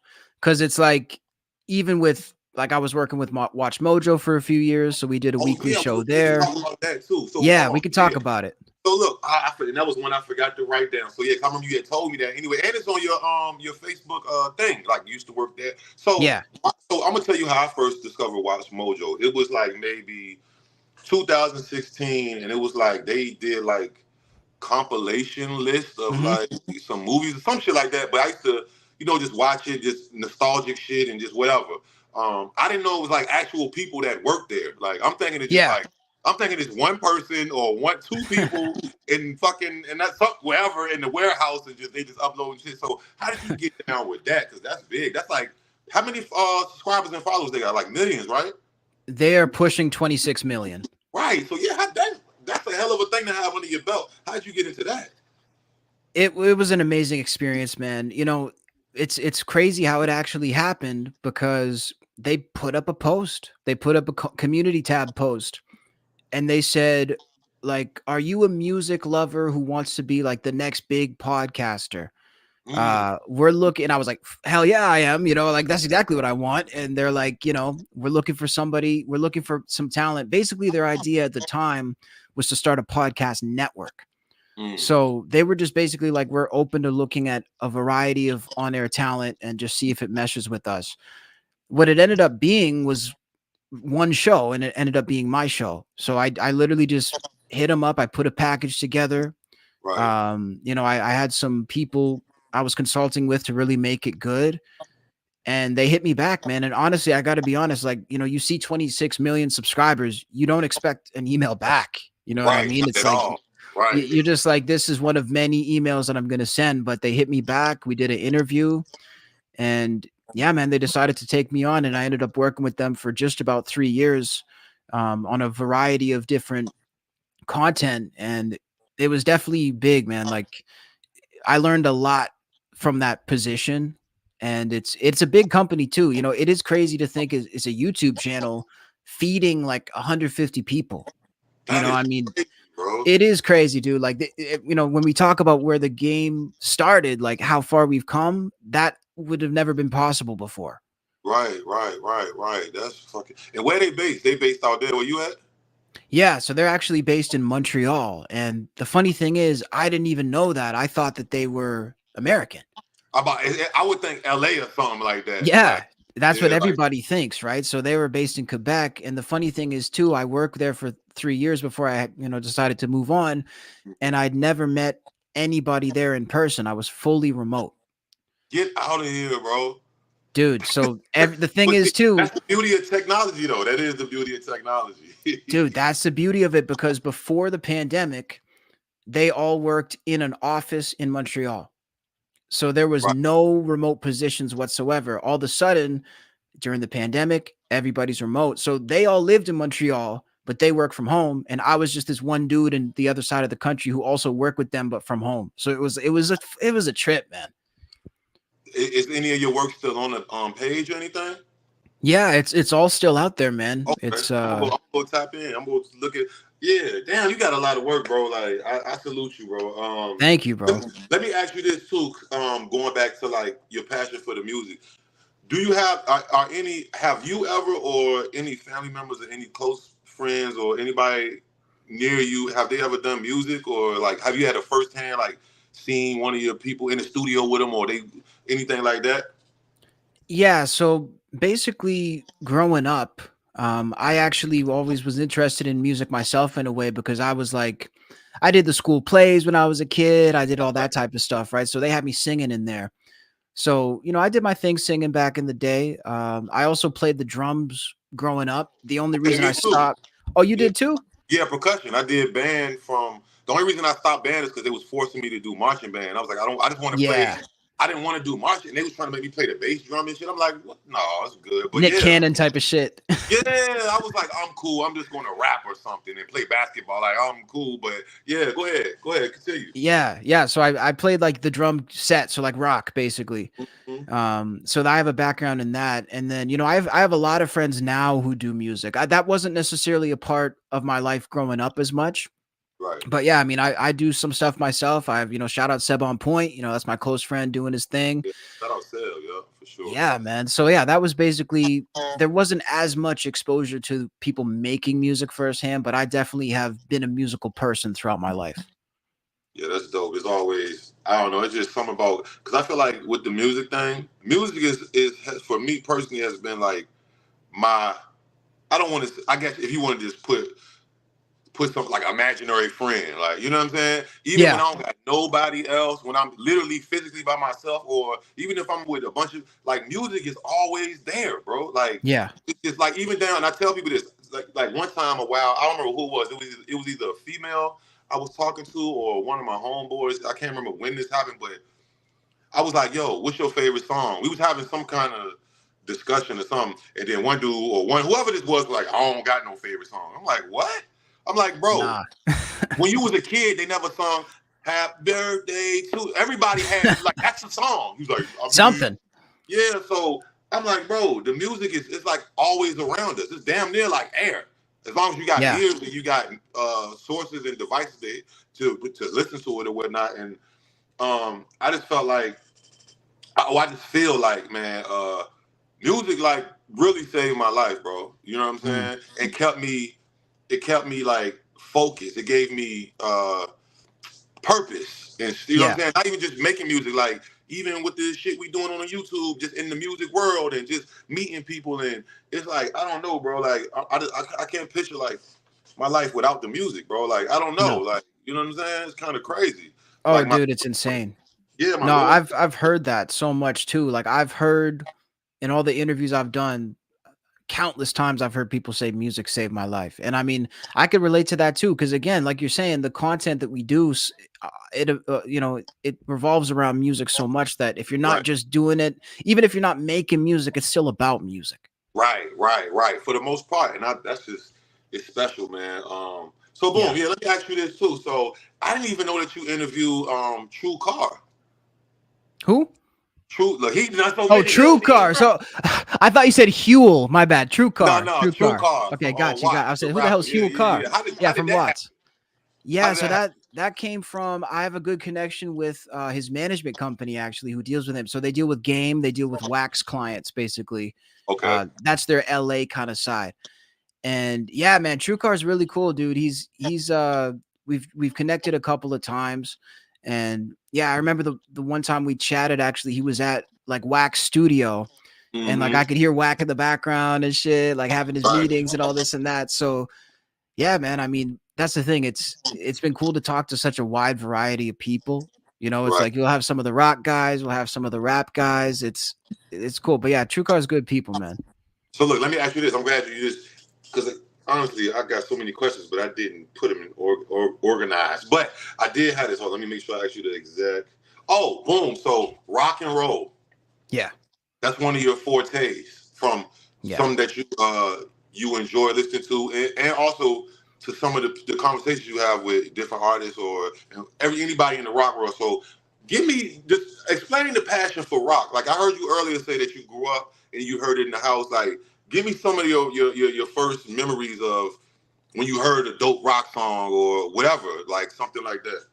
Cause it's like, even with, like, I was working with WatchMojo for a few years. So we did a Oh weekly yeah, we show was just there. talking about that too. So Yeah, hold we on. could Yeah. talk about it. So look, and that was one I forgot to write down. So yeah, I remember you had told me that anyway, and it's on your Facebook thing. Like you used to work there. So Yeah. I'm gonna tell you how I first discovered Watch Mojo. It was like maybe 2016, and it was like they did like compilation list of Hmm. like some movies or some shit like that. But I used to, just watch it, just nostalgic shit and just whatever. I didn't know it was like actual people that worked there. Like Yeah. I'm thinking it's one person or two people in fucking and that's wherever in the warehouse and just they just uploading shit. So how did you get down with that? Because that's big. That's like how many subscribers and followers they got? Like millions, right? They are pushing 26 million. Right. So yeah, that's a hell of a thing to have under your belt. How did you get into that? It was an amazing experience, man. It's crazy how it actually happened because they put up a post. They put up a community tab post and they said, like, are you a music lover who wants to be like the next big podcaster? Mm, We're looking. I was like, hell yeah, I am. Like that's exactly what I want. And they're like, we're looking for somebody. We're looking for some talent. Basically, their idea at the time was to start a podcast network. mm, So they were just basically like, we're open to looking at a variety of on-air talent and just see if it meshes with us. What it ended up being was one show, and it ended up being my show. So I literally just hit them up. I put a package together. right. I had some people I was consulting with to really make it good. And they hit me back, man. And honestly, I got to be honest, like, you see 26 million subscribers, you don't expect an email back. You know what I Right. mean? Not It's at like, all. Right. you're just like, this is one of many emails that I'm going to send, but they hit me back. We did an interview, and yeah, man, they decided to take me on, and I ended up working with them for just about 3 years, on a variety of different content. And it was definitely big, man. Like, I learned a lot from that position, and it's a big company too. It is crazy to think it's a YouTube channel feeding like 150 people. That is I mean, crazy, bro. It is crazy, dude. Like, when we talk about where the game started, like how far we've come, that would have never been possible before. Right. That's fucking. And where they based? They based out there. Where you at? Yeah, so they're actually based in Montreal. And the funny thing is, I didn't even know that. I thought that they were American. I would think L.A. or something like that. Yeah, Like, that's what yeah, like everybody thinks, right? So they were based in Quebec. And the funny thing is, too, I worked there for 3 years before I, decided to move on. And I'd never met anybody there in person. I was fully remote. get out of here, bro. Dude, so the thing But is, see, too, that's the beauty of technology, though. That is the beauty of technology. dude, that's the beauty of it because before the pandemic, they all worked in an office in Montreal. So there was Right. no remote positions whatsoever. All of a sudden, during the pandemic, everybody's remote. So they all lived in Montreal, but they work from home. And I was just this one dude in the other side of the country who also worked with them, but from home. So it was a trip, man. Is any of your work still on the page or anything? Yeah, it's all still out there, man. Okay, It's I'm gonna tap in. I'm gonna look at. Yeah, damn, you got a lot of work, bro. Like, I salute you, bro. Thank you, bro. Let me ask you this too. Going back to like your passion for the music. Do you have are any have you ever or any family members or any close friends or anybody near you have they ever done music or like have you had a firsthand like seen one of your people in the studio with them or they anything like that? Yeah, so basically growing up, I actually always was interested in music myself in a way because I was like I did the school plays when I was a kid. I did all that type of stuff, right? So they had me singing in there. So, I did my thing singing back in the day. I also played the drums growing up. The only Okay, reason me I too. stopped. Oh, you Yeah, did too? yeah, percussion. I did band from the only reason I stopped band is because they was forcing me to do marching band. I was like, I just want to play. Yeah. I didn't want to do marching. And they was trying to make me play the bass drum and shit. I'm like, what? No, it's good. But Nick yeah, Cannon type of shit. yeah, I was like, I'm cool. I'm just going to rap or something and play basketball. Like, I'm cool. But yeah, go ahead, continue. Yeah. So I played like the drum set, so like rock basically. Mhm. So I have a background in that, and then I have a lot of friends now who do music. That wasn't necessarily a part of my life growing up as much, Right. but yeah, I mean, I do some stuff myself. I have shout out Seb on Point. That's my close friend doing his thing. Yeah. Shout out Sale, yeah, for sure. Yeah, man. So yeah, that was basically there wasn't as much exposure to people making music firsthand, but I definitely have been a musical person throughout my life. Yeah, that's dope. It's always I don't know. It's just something about because I feel like with the music thing, music is for me personally has been like my. I don't want to. I guess if you want to just put something like imaginary friend, like you know what I'm saying. Even when Yeah, I don't got nobody else, when I'm literally physically by myself, or even if I'm with a bunch of like music is always there, bro. Like yeah, it's just like even down. And I tell people this like one time a while. I don't remember who it was. It was either a female I was talking to or one of my homeboys. I can't remember when this happened, but I was like, "Yo, what's your favorite song?" We was having some kind of discussion or something, and then one dude or one whoever this was like, "I don't got no favorite song." I'm like, "What?" I'm like, "Bro, nah, when you was a kid, they never sung Happy Birthday to." Everybody had like that's a song. He's like, I mean, something. yeah. So I'm like, bro, the music is it's like always around us. It's damn near like air. As long as you got Yeah, ears and you got sources and devices to listen to it or whatnot. And I just felt like I just feel like, man, music like really saved my life, bro. You know what I'm mm, saying? It kept me like focused. It gave me purpose. And you know what I'm yeah. saying? Not even just making music, like even with this shit we doing on YouTube, just in the music world and just meeting people. And it's like, I don't know, bro. Like I can't picture like my life without the music, bro. Like I don't know. No. Like, you know what I'm saying? It's kind of crazy. Oh, Like my dude, it's insane. yeah, my No, little I've heard that so much too. Like I've heard in all the interviews I've done, countless times I've heard people say music saved my life. And I mean, I could relate to that too because again, like you're saying, the content that we do it revolves around music so much that if you're not right. just doing it, even if you're not making music, it's still about music. Right. For the most part, and that's just it's special, man. So boom, Yeah. yeah. Let me ask you this too. So I didn't even know that you interviewed True Car. Who? True, look, he's not so Oh, many. True Car. So I thought you said Huel. My bad. True No, Car. no, True True Car. Car Okay, from got you. I Watts, the said, who the rapper. hell's Huel Car? Yeah. How did Yeah, how did from that happen? Watts. How Yeah, did so that happen? that came from I have a good connection with his management company actually who deals with him. So they deal with game, they deal with wax clients basically. Okay. That's their LA kind of side. And yeah, man, TrueCar's really cool, dude. He's we've connected a couple of times. And yeah, I remember the one time we chatted actually, he was at like Wax Studio and like Mm-hmm. I could hear Wack in the background and shit, like having his Right. meetings and all this and that. So yeah, man. I mean, that's the thing. It's been cool to talk to such a wide variety of people. You know, it's Right. like you'll have some of the rock guys, we'll have some of the rap guys. It's cool. But yeah, True Car's good people, man. So look, let me ask you this. I'm glad you just because honestly, I got so many questions, but I didn't put them in or organized. But I did have this. Hold, let me make sure I ask you the exact. Oh, boom. So rock and roll. Yeah. That's one of your fortes from Yeah. some that you enjoy listening to, and also to some of the conversations you have with different artists or anybody in the rock world. So, give me just explain the passion for rock. Like I heard you earlier say that you grew up and you heard it in the house. Like, give me some of your first memories of when you heard a dope rock song or whatever, like something like that.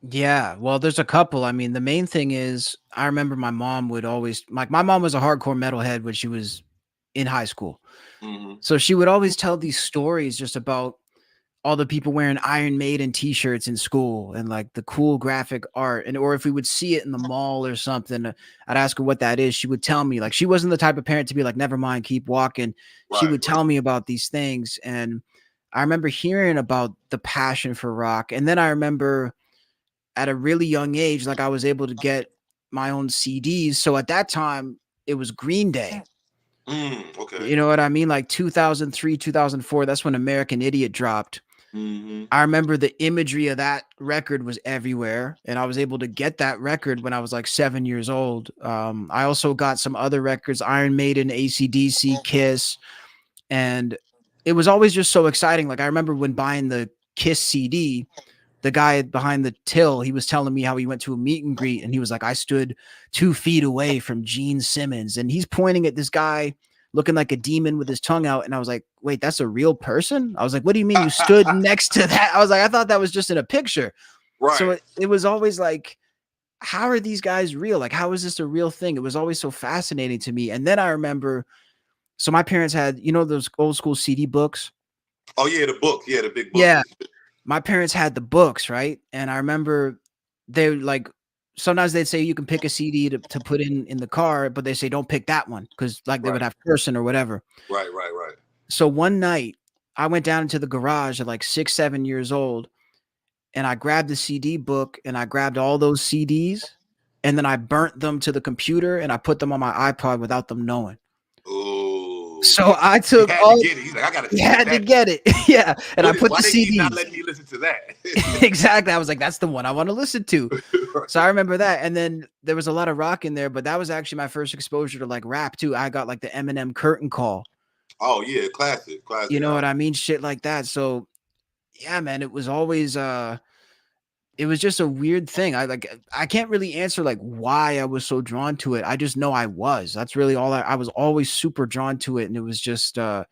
Yeah. Well, there's a couple. I mean, the main thing is I remember my mom would always like my mom was a hardcore metalhead when she was in high school. Mm-hmm. So she would always tell these stories just about all the people wearing Iron Maiden t-shirts in school and like the cool graphic art and or if we would see it in the mall or something, I'd ask her what that is. She would tell me. Like she wasn't the type of parent to be like never mind, keep walking. She Right, would right. tell me about these things and I remember hearing about the passion for rock and then I remember at a really young age like I was able to get my own CDs. So at that time it was Green Day. Okay. You know what I mean? Like 2003, 2004, that's when American Idiot dropped. Mm-hmm. I remember the imagery of that record was everywhere, and I was able to get that record when I was like 7 years old. I also got some other records, Iron Maiden, AC/DC, Kiss, and it was always just so exciting. Like I remember when buying the Kiss CD, the guy behind the till, he was telling me how he went to a meet and greet, and he was like, "I stood 2 feet away from Gene Simmons," and he's pointing at this guy looking like a demon with his tongue out. And I was like, wait, that's a real person? I was like, what do you mean you stood next to that? I was like, I thought that was just in a picture. So Right. it was always like, how are these guys real? Like, how is this a real thing? It was always so fascinating to me. And then I remember, so my parents had, you know, those old school CD books. Oh yeah, the books. Yeah, the big Yeah. booklets. My parents had the books, right? And I remember they like, sometimes they'd say you can pick a CD to put in the car, but they say don't pick that one because like they would Right. have cursing or whatever. Right. Right. Right. So one night, I went down into the garage at like 6, 7 years old, and I grabbed the CD book and I grabbed all those CDs, and then I burnt them to the computer and I put them on my iPod without them knowing. Oh, So I he took had to all get it. He's like, I gotta you see what had to that. get it. Yeah. And I put Why the they keep not CDs. letting me listen to that? Exactly. I was like, that's the one I want to listen to. So I remember that. And then there was a lot of rock in there, but that was actually my first exposure to like rap too. I got like the Eminem curtain call. Oh yeah, classic, You classic know what album. I mean? Shit like that. So yeah, man, it was always it was just a weird thing. I can't really answer like why I was so drawn to it. I just know I was. That's really all I was always super drawn to it. And it was just it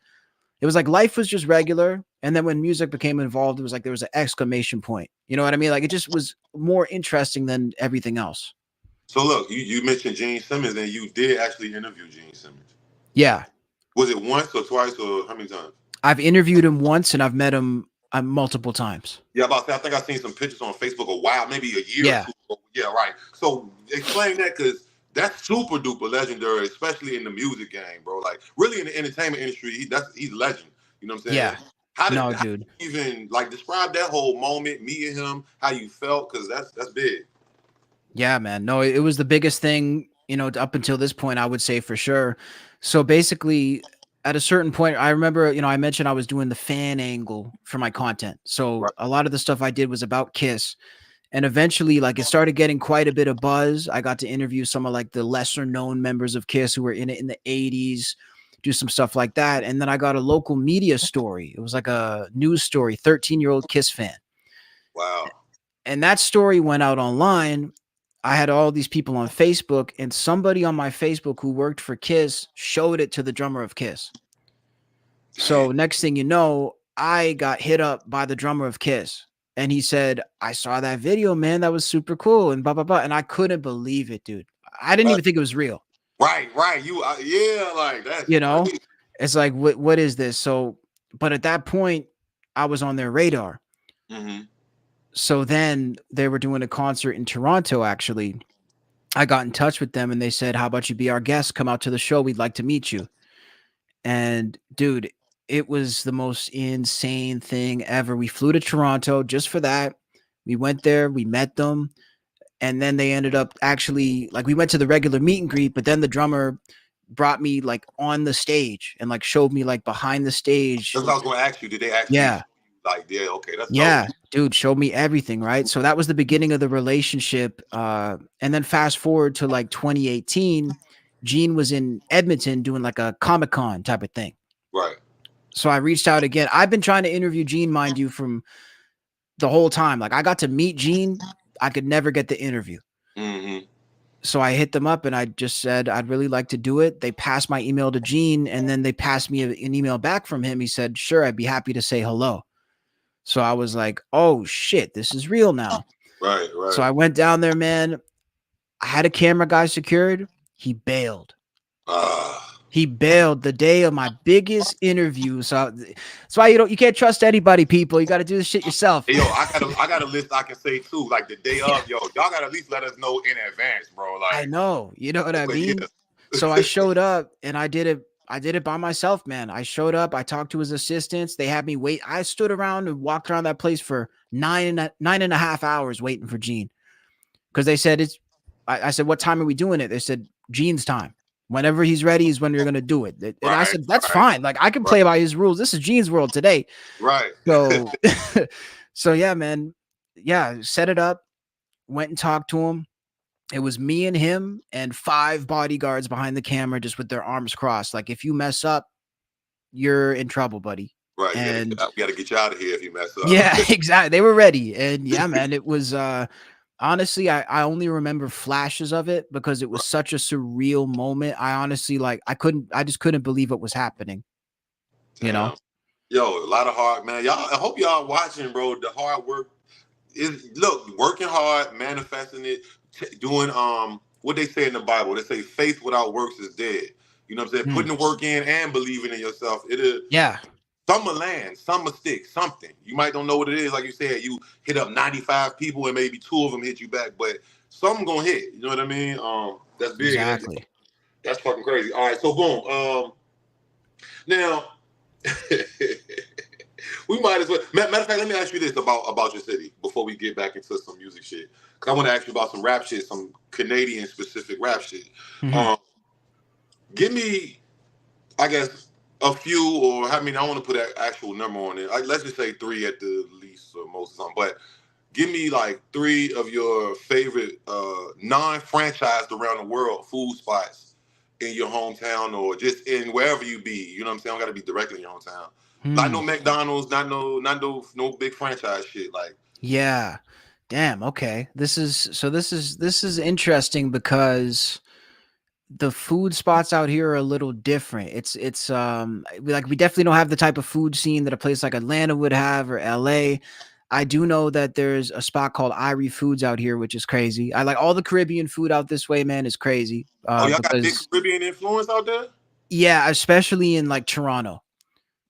was like life was just regular. And then when music became involved, it was like there was an exclamation point. You know what I mean? Like it just was more interesting than everything else. So look, you mentioned Gene Simmons, and you did actually interview Gene Simmons. Yeah. Was it once or twice or how many times? I've interviewed him once and I've met him multiple times. Yeah, about that. I think I seen some pictures on Facebook a while, maybe a year or Yeah. two ago. Yeah, right. So explain that because that's super duper legendary, especially in the music game, bro. Like really in the entertainment industry, he's a legend. You know what I'm saying? Yeah. No, How dude. you even like describe that whole moment, meeting him, how you felt? Because that's big. Yeah, man. No, it was the biggest thing, you know, up until this point, I would say for sure. So basically, at a certain point, I remember, you know, I mentioned I was doing the fan angle for my content. So Right. a lot of the stuff I did was about Kiss. And eventually, like, it started getting quite a bit of buzz. I got to interview some of like the lesser known members of Kiss who were in it in the 80s, do some stuff like that. And then I got a local media story. It was like a news story, 13-year-old Kiss fan. Wow. And that story went out online. I had all these people on Facebook, and somebody on my Facebook who worked for Kiss showed it to the drummer of Kiss. Dang. So next thing you know, I got hit up by the drummer of Kiss. And he said, I saw that video, man. That was super cool. And blah, blah, blah. And I couldn't believe it, dude. I didn't Right, even think it was real. right. You, yeah, like that's You know, crazy. it's like, what is this? So, but at that point, I was on their radar. Hmm. So then they were doing a concert in Toronto, actually. I got in touch with them and they said, how about you be our guest? Come out to the show. We'd like to meet you. And dude, it was the most insane thing ever. We flew to Toronto just for that. We went there, we met them, and then they ended up actually like we went to the regular meet and greet, but then the drummer brought me like on the stage and like showed me like behind the stage. That's what I was going to ask you. Did they actually show Yeah. you like, yeah, okay, that's dope. Yeah, dude, showed me everything, right? So that was the beginning of the relationship. And then fast forward to like 2018, Gene was in Edmonton doing like a Comic-Con type of thing. Right. So I reached out again. I've been trying to interview Gene, mind you, from the whole time. Like I got to meet Gene, I could never get the interview. Hmm. So I hit them up and I just said I'd really like to do it. They passed my email to Gene, and then they passed me an email back from him. He said, "Sure, I'd be happy to say hello." So I was like, "Oh shit, this is real now." Right, So right. I went down there, man. I had a camera guy secured. He bailed. Ah. He bailed the day of my biggest interview. So that's why you can't trust anybody, people. You got to do this shit yourself. Hey, yo, I got a list I can say too. Like the day Yeah, of, yo, y'all got to at least let us know in advance, bro. I Like, know. You know what I but yeah, mean? So I showed up and I did it. I did it by myself, man. I showed up. I talked to his assistants. They had me wait. I stood around and walked around that place for 9.5 hours waiting for Gene because they said it's. I said, "What time are we doing it?" They said, "Gene's time. Whenever he's ready is when we're gonna do it." And I right, said, "That's right, fine. Like I can right, play by his rules. This is Gene's world today." right. So, so yeah, man. Yeah, set it up. Went and talked to him. It was me and him and 5 bodyguards behind the camera just with their arms crossed. Like, if you mess up, you're in trouble, buddy. Right, And we gotta get you out of here if you mess yeah, up. exactly. They were ready. And yeah, man, it was honestly, I only remember flashes of it because it was such a surreal moment. I honestly like I just couldn't believe what was happening, you know? Damn. Yo, a lot of hard man. Y'all, I hope y'all watching, bro. The hard work is look working hard, manifesting it, doing what they say in the Bible. They say faith without works is dead. You know what I'm saying? Mm, Putting the work in and believing in yourself. It'll yeah, some will land, some will stick, something. You might don't know what it is. Like you said, you hit up 95 people and maybe 2 of them hit you back, but some gonna hit. You know what I mean? That's big. exactly. That's fucking crazy. All right, so boom. Now we might as well. Matter of fact, let me ask you this about your city before we get back into some music shit. Cause I want to ask you about some rap shit, some Canadian specific rap shit. Mhm. Um, give me, I guess, a few or I mean, I want to put an actual number on it. Let's just say 3 at the least or most or something. But give me like 3 of your favorite non-franchised around the world food spots in your hometown or just in wherever you be. You know what I'm saying? Don't got to be directly in your hometown. Not no Hmm. McDonald's, not no big franchise shit. Like, Yeah. Damn, okay. This is interesting because the food spots out here are a little different. We definitely don't have the type of food scene that a place like Atlanta would have or LA. I do know that there's a spot called Irie Foods out here, which is crazy. I like all the Caribbean food out this way, man, is crazy. oh, y'all got big Because Caribbean influence out there? yeah, especially in like Toronto.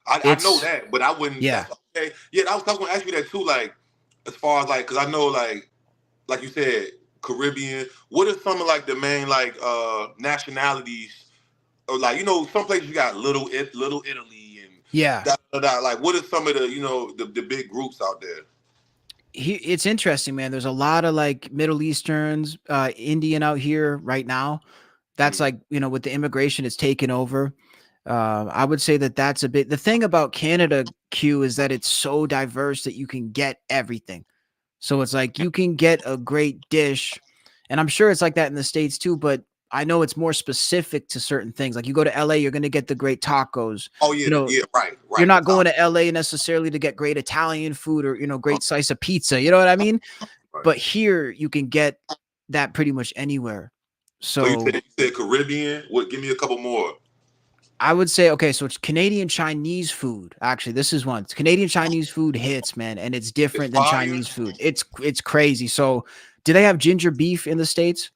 I know It's that, but I wouldn't. yeah. That's okay. Yeah, I was gonna ask you that too. Like, as far as like, cause I know like you said, Caribbean. What are some of like the main like nationalities or like some places you got little Italy and Yeah. like what are some of the the big groups out there? It's interesting, man. There's a lot of like Middle Easterns, Indian out here right now. That's Mm. like, with the immigration, it's taken over. I would say that that's a bit. The thing about Canada, Q, is that it's so diverse that you can get everything. So it's like you can get a great dish, and I'm sure it's like that in the States too, but I know it's more specific to certain things. Like you go to LA, you're going to get the great tacos. Oh yeah, You know, yeah, right, you're right. The not going top, to LA necessarily to get great Italian food or, uh, great slice of pizza. You know what I mean? right. But here you can get that pretty much anywhere. So you So said Caribbean. What? Give me a couple more. I would say, okay, so it's Canadian Chinese food. Actually, this is one. It's Canadian Chinese food hits, man, and it's It's different than fire. Chinese food. It's crazy. So, do they have ginger beef in the States?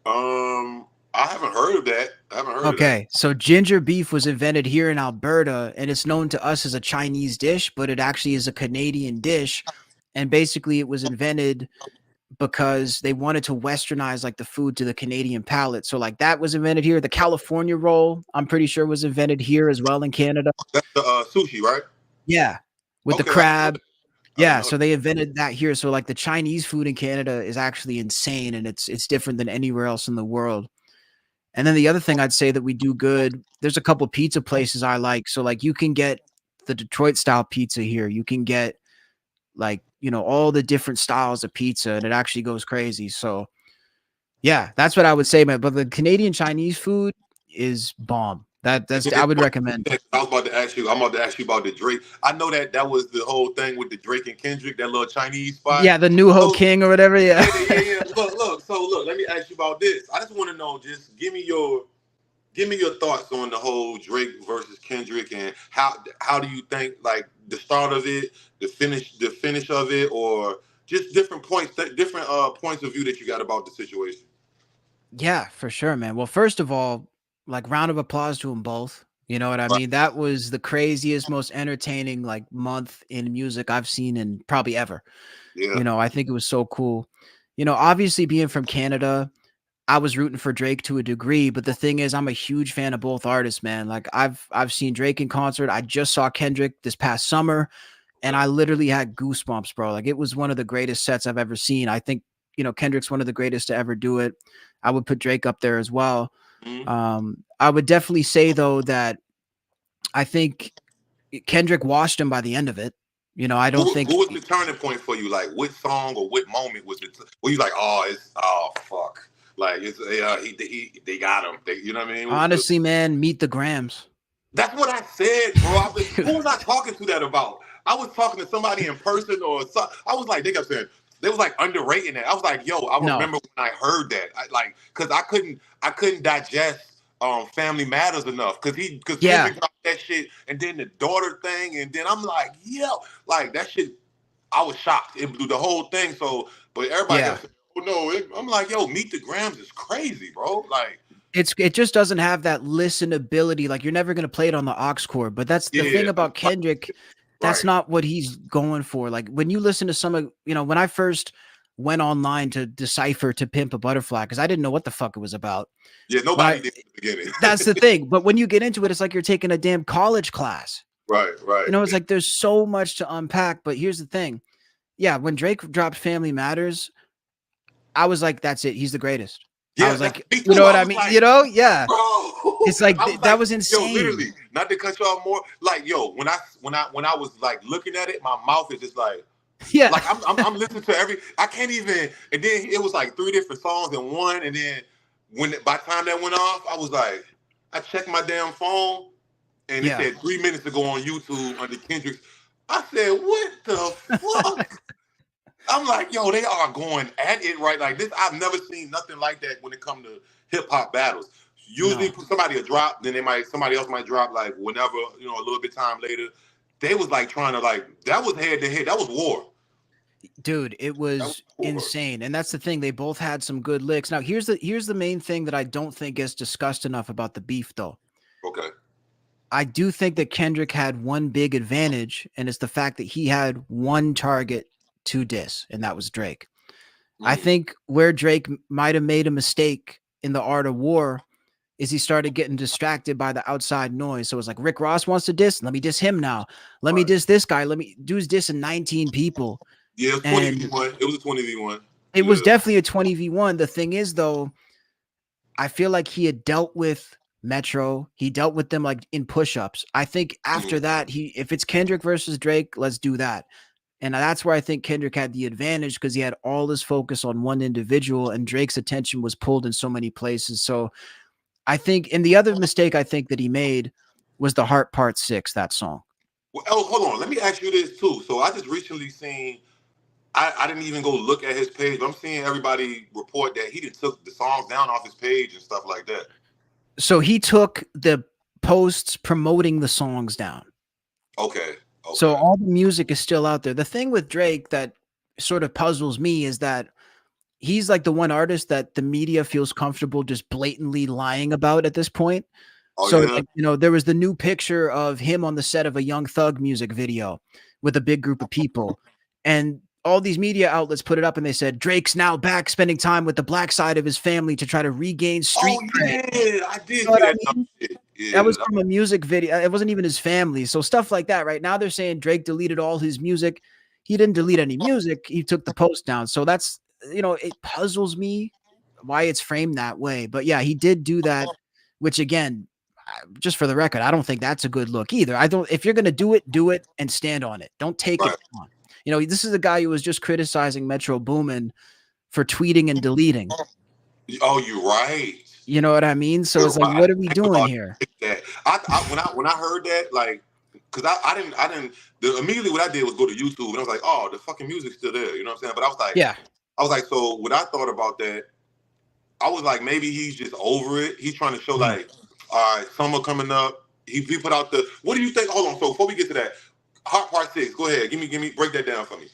I haven't heard of that. I haven't heard of that. Okay, so ginger beef was invented here in Alberta, and it's known to us as a Chinese dish, but it actually is a Canadian dish. And basically, it was invented because they wanted to westernize like the food to the Canadian palate. So like that was invented here. The California roll, I'm pretty sure was invented here as well in Canada. That's the sushi, right? Yeah. With the Okay, I didn't know crab. that. I didn't Yeah, know so that. they invented that here. So like the Chinese food in Canada is actually insane and it's different than anywhere else in the world. And then the other thing I'd say that we do good, there's a couple pizza places I like. So like you can get the Detroit style pizza here. You can get like, all the different styles of pizza and it actually goes crazy. So yeah, that's what I would say, man. But the Canadian Chinese food is bomb. And That's then I would one recommend. thing I was about to ask you. I'm about to ask you about the Drake. I know that that was the whole thing with the Drake and Kendrick, that little Chinese spot. Yeah, the New Ho So King or whatever. Yeah. yeah, yeah, yeah. Look. So look, let me ask you about this. I just want to know. Just give me your thoughts on the whole Drake versus Kendrick, and how do you think, like, the start of it, the finish of it, or just different points, different points of view that you got about the situation. Yeah, for sure, man. Well, first of all, like round of applause to them both. You know what I Right. mean? That was the craziest, most entertaining like month in music I've seen in probably ever. Yeah. I think it was so cool. Obviously being from Canada, I was rooting for Drake to a degree, but the thing is, I'm a huge fan of both artists, man. Like I've seen Drake in concert. I just saw Kendrick this past summer, and I literally had goosebumps, bro. Like it was one of the greatest sets I've ever seen. I think Kendrick's one of the greatest to ever do it. I would put Drake up there as well. Mhm. I would definitely say though that I think Kendrick washed him by the end of it. I don't Who think was the turning point for you? Like, what song or what moment was it? Were you like, oh fuck, like it's they got him. You know what I mean? honestly, man, meet the Grams. That's what I said, bro. Who was I talking to that about? I was talking to somebody in person, or I was like, they kept saying they was like underrating that. I was like, yo, I No, remember when I heard that, because I couldn't digest Family Matters enough, because yeah, Kendrick dropped that shit, and then the daughter thing, and then I'm like, yo, like that shit. I was shocked. It blew the whole thing. So, but everybody yeah. kept saying, oh no, I'm like, yo, Meet the Grams is crazy, bro. Like, It just doesn't have that listenability. Like you're never gonna play it on the aux cord. But that's the thing yeah, about Kendrick. That's right. not what he's going for. Like when you listen to some of when I first went online to decipher To Pimp a Butterfly, because I didn't know what the fuck it was about. Yeah, When nobody I did in the beginning. That's the thing. But when you get into it, it's like you're taking a damn college class. Right, right. It's like there's so much to unpack. But here's the thing. Yeah, when Drake dropped Family Matters, I was like, that's it. He's the greatest. I Yeah, was that's like, me you too. know what I I was mean? like, Yeah. bro. It's like I was that like, was yo, insane. literally, not to cut you off more. Like, yo, when I was like looking at it, my mouth is just Yeah. like I'm listening to every. I can't even. And then it was like three different songs in one. And then by the time that went off, I was like, I checked my damn phone, and it Yeah. said 3 minutes ago on YouTube under Kendrick's. I said, what the fuck? I'm like, yo, they are going at it right like this. I've never seen nothing like that when it comes to hip hop battles. Usually No. somebody will drop, then somebody else might drop like whenever, a little bit time later. They was like trying to, like, that was head to head. That was war. Dude, it That was was war. insane. And that's the thing. They both had some good licks. Now, here's the main thing that I don't think gets discussed enough about the beef though. Okay. I do think that Kendrick had one big advantage, and it's the fact that he had one target to diss, and that was Drake. I Mm. think where Drake might have made a mistake in the art of war is he started getting distracted by the outside noise. So it's like Rick Ross wants to diss, let me diss him now. Let me Right. diss this guy. Let me dude's dissing 19 people. Yeah, it was 20 And v one. It was a 20 v 1. it was Yeah. definitely a 20v1. The thing is though, I feel like he had dealt with Metro. He dealt with them like in push-ups. I think after Mm. that, if it's Kendrick versus Drake, let's do that. And that's where I think Kendrick had the advantage because he had all his focus on one individual and Drake's attention was pulled in so many places. So I think, and the other mistake I think that he made was the Heart Part 6, that song. Well, oh, hold on. Let me ask you this too. So I just recently seen. I didn't even go look at his page, but I'm seeing everybody report that he did took the songs down off his page and stuff like that. So he took the posts promoting the songs down. Okay. So Okay. all the music is still out there. The thing with Drake that sort of puzzles me is that he's like the one artist that the media feels comfortable just blatantly lying about at this point. Oh So, yeah. like, there was the new picture of him on the set of a Young Thug music video with a big group of people. And all these media outlets put it up and they said, Drake's now back spending time with the black side of his family to try to regain street Oh cred. yeah. I You did know what see I that dumb mean? shit. That was Yeah. from a music video. It wasn't even his family. So stuff like that, right? Now they're saying Drake deleted all his music. He didn't delete any music. He took the post down. So that's, it puzzles me why it's framed that way. But yeah, he did do that, which again, just for the record, I don't think that's a good look either. I don't, if you're going to do it and stand on it. Don't take it Right. on. This is a guy who was just criticizing Metro Boomin for tweeting and deleting. Oh, you're right. You know what I mean? So You're it's like, right. I what are didn't we think doing about here? that. When I heard that, like, cause I didn't immediately what I did was go to YouTube and I was like, oh, the fucking music's still there. You know what I'm saying? But Yeah. I was like, so when I thought about that, I was like, maybe he's just over it. He's trying to show Mhm. like, all right, summer coming up. He put out the. What do you think? Hold on. So before we get to that, Hot Part 6. Go ahead. Give me. Break that down for me.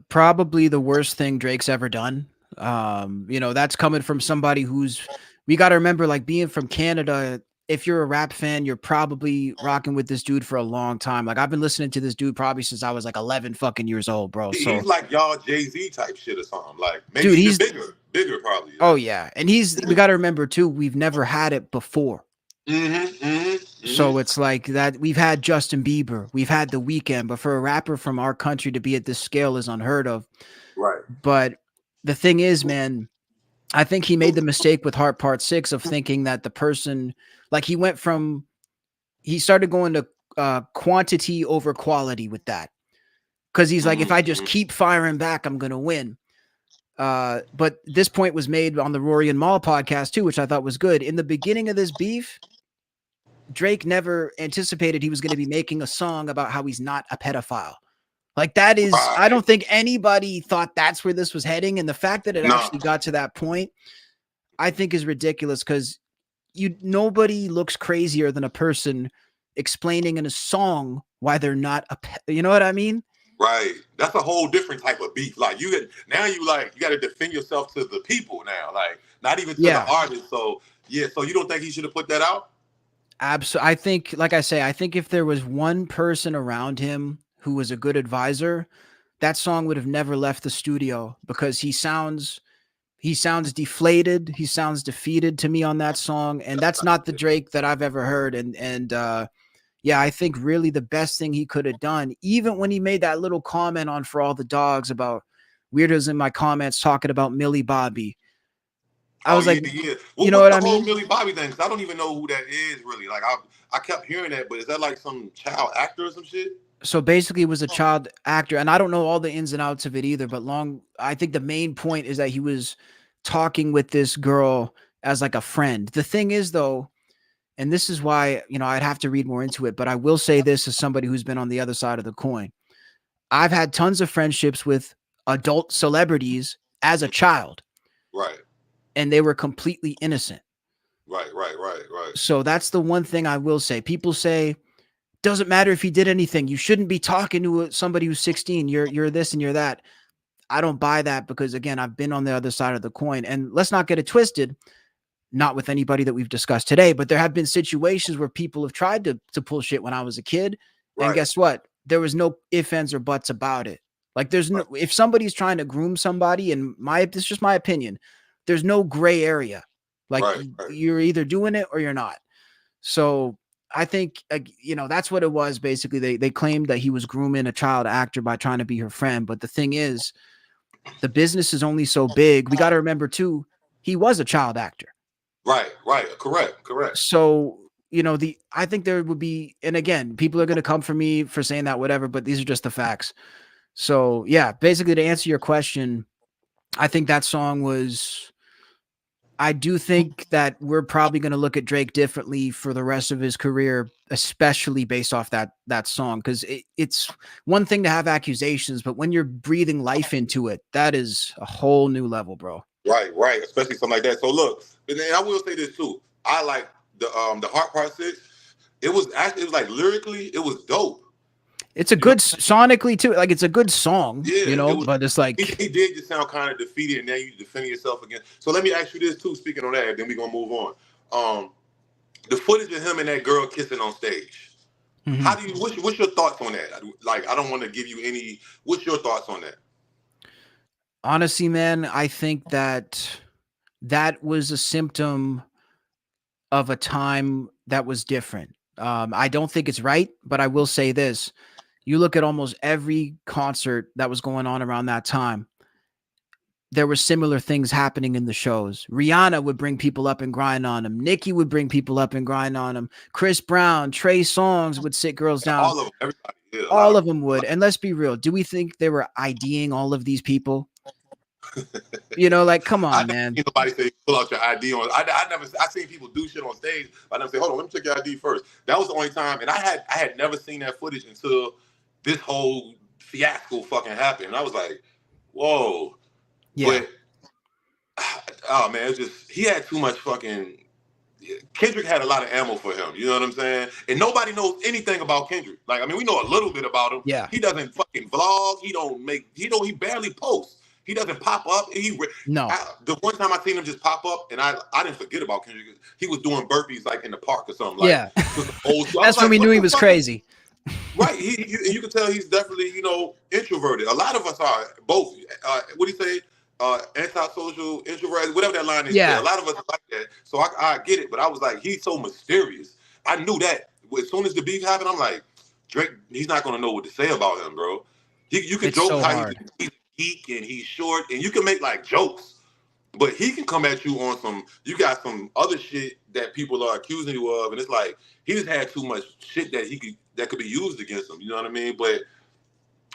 Probably the worst thing Drake's ever done. That's coming from somebody who's we got to remember, like, being from Canada, if you're a rap fan, you're probably rocking with this dude for a long time. Like, I've been listening to this dude probably since I was like 11 fucking years old, bro. He's So, like y'all Jay-Z type shit or something. Like maybe dude, even he's bigger probably. oh yeah, and we got to remember too, we've never had it before. Mm-hmm. Mm-hmm. So Mm-hmm. it's like that we've had Justin Bieber, we've had The Weeknd, but for a rapper from our country to be at this scale is unheard of. Right. But the thing is, man, I think he made the mistake with Heart Part 6 of thinking that the person, like, he started going to quantity over quality with that. Because he's like, if I just Mm-hmm. keep firing back, I'm going to win. But this point was made on the Rory and Mal podcast too, which I thought was good. In the beginning of this beef, Drake never anticipated he was going to be making a song about how he's not a pedophile. Like, that is, I Right. don't think anybody thought that's where this was heading. And the fact that it Nah. actually got to that point, I think is ridiculous because nobody looks crazier than a person explaining in a song why they're not you know what I mean? Right. That's a whole different type of beef. Like now you got to defend yourself to the people now. Like not even to the Yeah, artist. So yeah. So you don't think he should have put that out? absolutely. I think, like I say, I think if there was one person around him who was a good advisor, that song would have never left the studio because he sounds deflated, he sounds defeated to me on that song, and that's not the Drake that I've ever heard. And yeah, I think really the best thing he could have done, even when he made that little comment on For All the Dogs about weirdos in my comments talking about Millie Bobby. I Oh was like, yeah, yeah. you know What's what the I whole mean? Millie Bobby thing? Because I don't even know who that is really. Like I kept hearing that, but is that like some child actor or some shit? So basically, it was a child actor, and I don't know all the ins and outs of it either. But I think the main point is that he was talking with this girl as like a friend. The thing is, though, and this is why I'd have to read more into it. But I will say this as somebody who's been on the other side of the coin. I've had tons of friendships with adult celebrities as a child, Right. and they were completely innocent. Right. Right. Right. Right. So that's the one thing I will say. People say, doesn't matter if he did anything. You shouldn't be talking to somebody who's 16. You're this and you're that. I don't buy that because, again, I've been on the other side of the coin. And let's not get it twisted. Not with anybody that we've discussed today, but there have been situations where people have tried to pull shit when I was a kid. And Right. guess what? There was no ifs, ands, or buts about it. Like, there's no, Right. if somebody's trying to groom somebody, and this is just my opinion, there's no gray area. Like, Right. Right. you're either doing it or you're not. So I think, that's what it was. Basically, they claimed that he was grooming a child actor by trying to be her friend. But the thing is, the business is only so big. We got to remember too, he was a child actor. Right. Right. Correct. Correct. So, I think there would be, and again, people are going to come for me for saying that, whatever, but these are just the facts. So, yeah, basically to answer your question, I think that song was, I do think that we're probably going to look at Drake differently for the rest of his career, especially based off that song. Cause it's one thing to have accusations, but when you're breathing life into it, that is a whole new level, bro. Right. Right. Especially something like that. So look, and I will say this too. I like the Heart Part Six. It was actually, it was like lyrically, it was dope. It's a You know, good sonically too. Like it's a good song, yeah, it was. but it's He like, did just sound kind of defeated, and now you defending yourself again. So let me ask you this too. Speaking on that, and then we gonna move on. Um, the footage of him and that girl kissing on stage. How mhm. do you? What's your thoughts on that? Like, I don't want to give you any. What's your thoughts on that? Honestly, man, I think that that was a symptom of a time that was different. I don't think it's right, but I will say this. You look at almost every concert that was going on around that time, there were similar things happening in the shows. Rihanna would bring people up and grind on them. Nicki would bring people up and grind on them. Chris Brown, Trey Songz would sit girls down. All of them, everybody, yeah, a lot All of of them would. And let's be real. Do we think they were IDing all of these people? Like, come I on, never man. seen nobody say pull out your ID on. I seen people do shit on stage. But I never say, hold on, let me check your ID first. That was the only time, and I had never seen that footage until this whole fiasco fucking happened. And I was like, whoa. Yeah. But oh man, it's just he had too much fucking. Kendrick had a lot of ammo for him. You know what I'm saying? And nobody knows anything about Kendrick. Like, I mean, we know a little bit about him. Yeah. He doesn't fucking vlog. He don't make. He barely posts. He doesn't pop up. No. The one time I seen him just pop up, and I didn't forget about Kendrick. He was doing burpees like in the park or something. Like Yeah. it was old school. I was That's when like, we what knew he the was fuck? crazy. Right. You can tell he's definitely introverted. A lot of us are both. What do you say? Antisocial, introvert, whatever that line is. Yeah, a Yeah. lot of us are like that. So I get it, but I was like, he's so mysterious. I knew that. As soon as the beef happened, I'm like, Drake, he's not gonna know what to say about him, bro. You can It's joke so how hard. he's a geek and he's short, and you can make like jokes, but he can come at you on some. You got some other shit that people are accusing you of, and it's like he just had too much shit that could be used against him. You know what I mean? But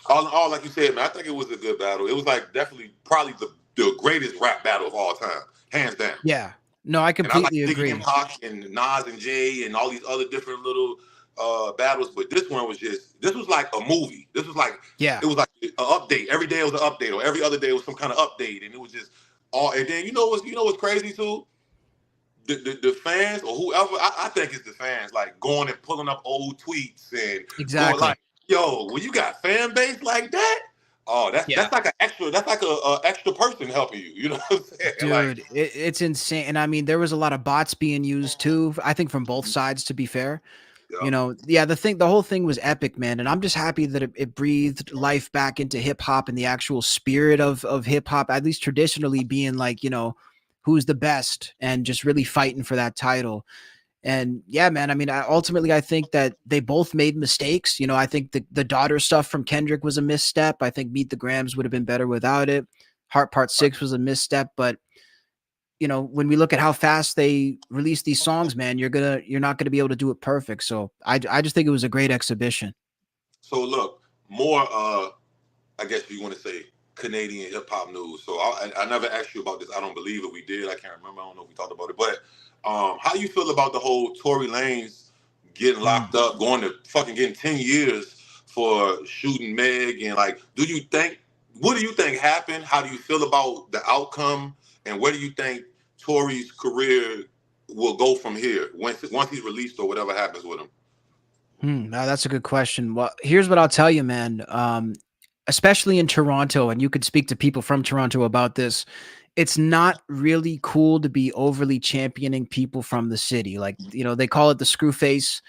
all in all, like you said, man, I think it was a good battle. It was like definitely probably the greatest rap battle of all time, hands down. Yeah. No, I And I like completely Biggie and agree. Pac and Nas and Jay and all these other different little battles, but this was like a movie. This was like Yeah. it was like an update. Every day was an update, or every other day was some kind of update, and it was just all. And then what's crazy too? The fans or whoever, I think it's the fans, like going and pulling up old tweets and going like, Exactly. yo, when you got fan base like that, oh, Yeah. that's like an extra, that's like a extra person helping you. You know what I'm saying? Like, Dude, it's insane. And I mean, there was a lot of bots being used too. I think from both sides, to be fair. yeah, Yeah, the whole thing was epic, man. And I'm just happy that it breathed life back into hip hop and the actual spirit of hip hop, at least traditionally being like, who's the best and just really fighting for that title. And yeah, man, I mean, ultimately, I think that they both made mistakes. I think the daughter stuff from Kendrick was a misstep. I think Meet the Grams would have been better without it. Heart Part 6 was a misstep, but when we look at how fast they release these songs, man, you're not gonna be able to do it perfect. So I just think it was a great exhibition. so look, more I guess if you want to say Canadian hip hop news. So I never asked you about this. I don't believe it. We did. I can't remember. I don't know if we talked about it. But how you feel about the whole Tory Lanez getting Mm. locked up, going to fucking getting 10 years for shooting Meg, and like, what do you think happened? How do you feel about the outcome, and where do you think Tory's career will go from here once he's released or whatever happens with him? Now that's a good question. Well, here's what I'll tell you, man. Especially in Toronto, and you could speak to people from Toronto about this. It's not really cool to be overly championing people from the city. Like, they call it the screw face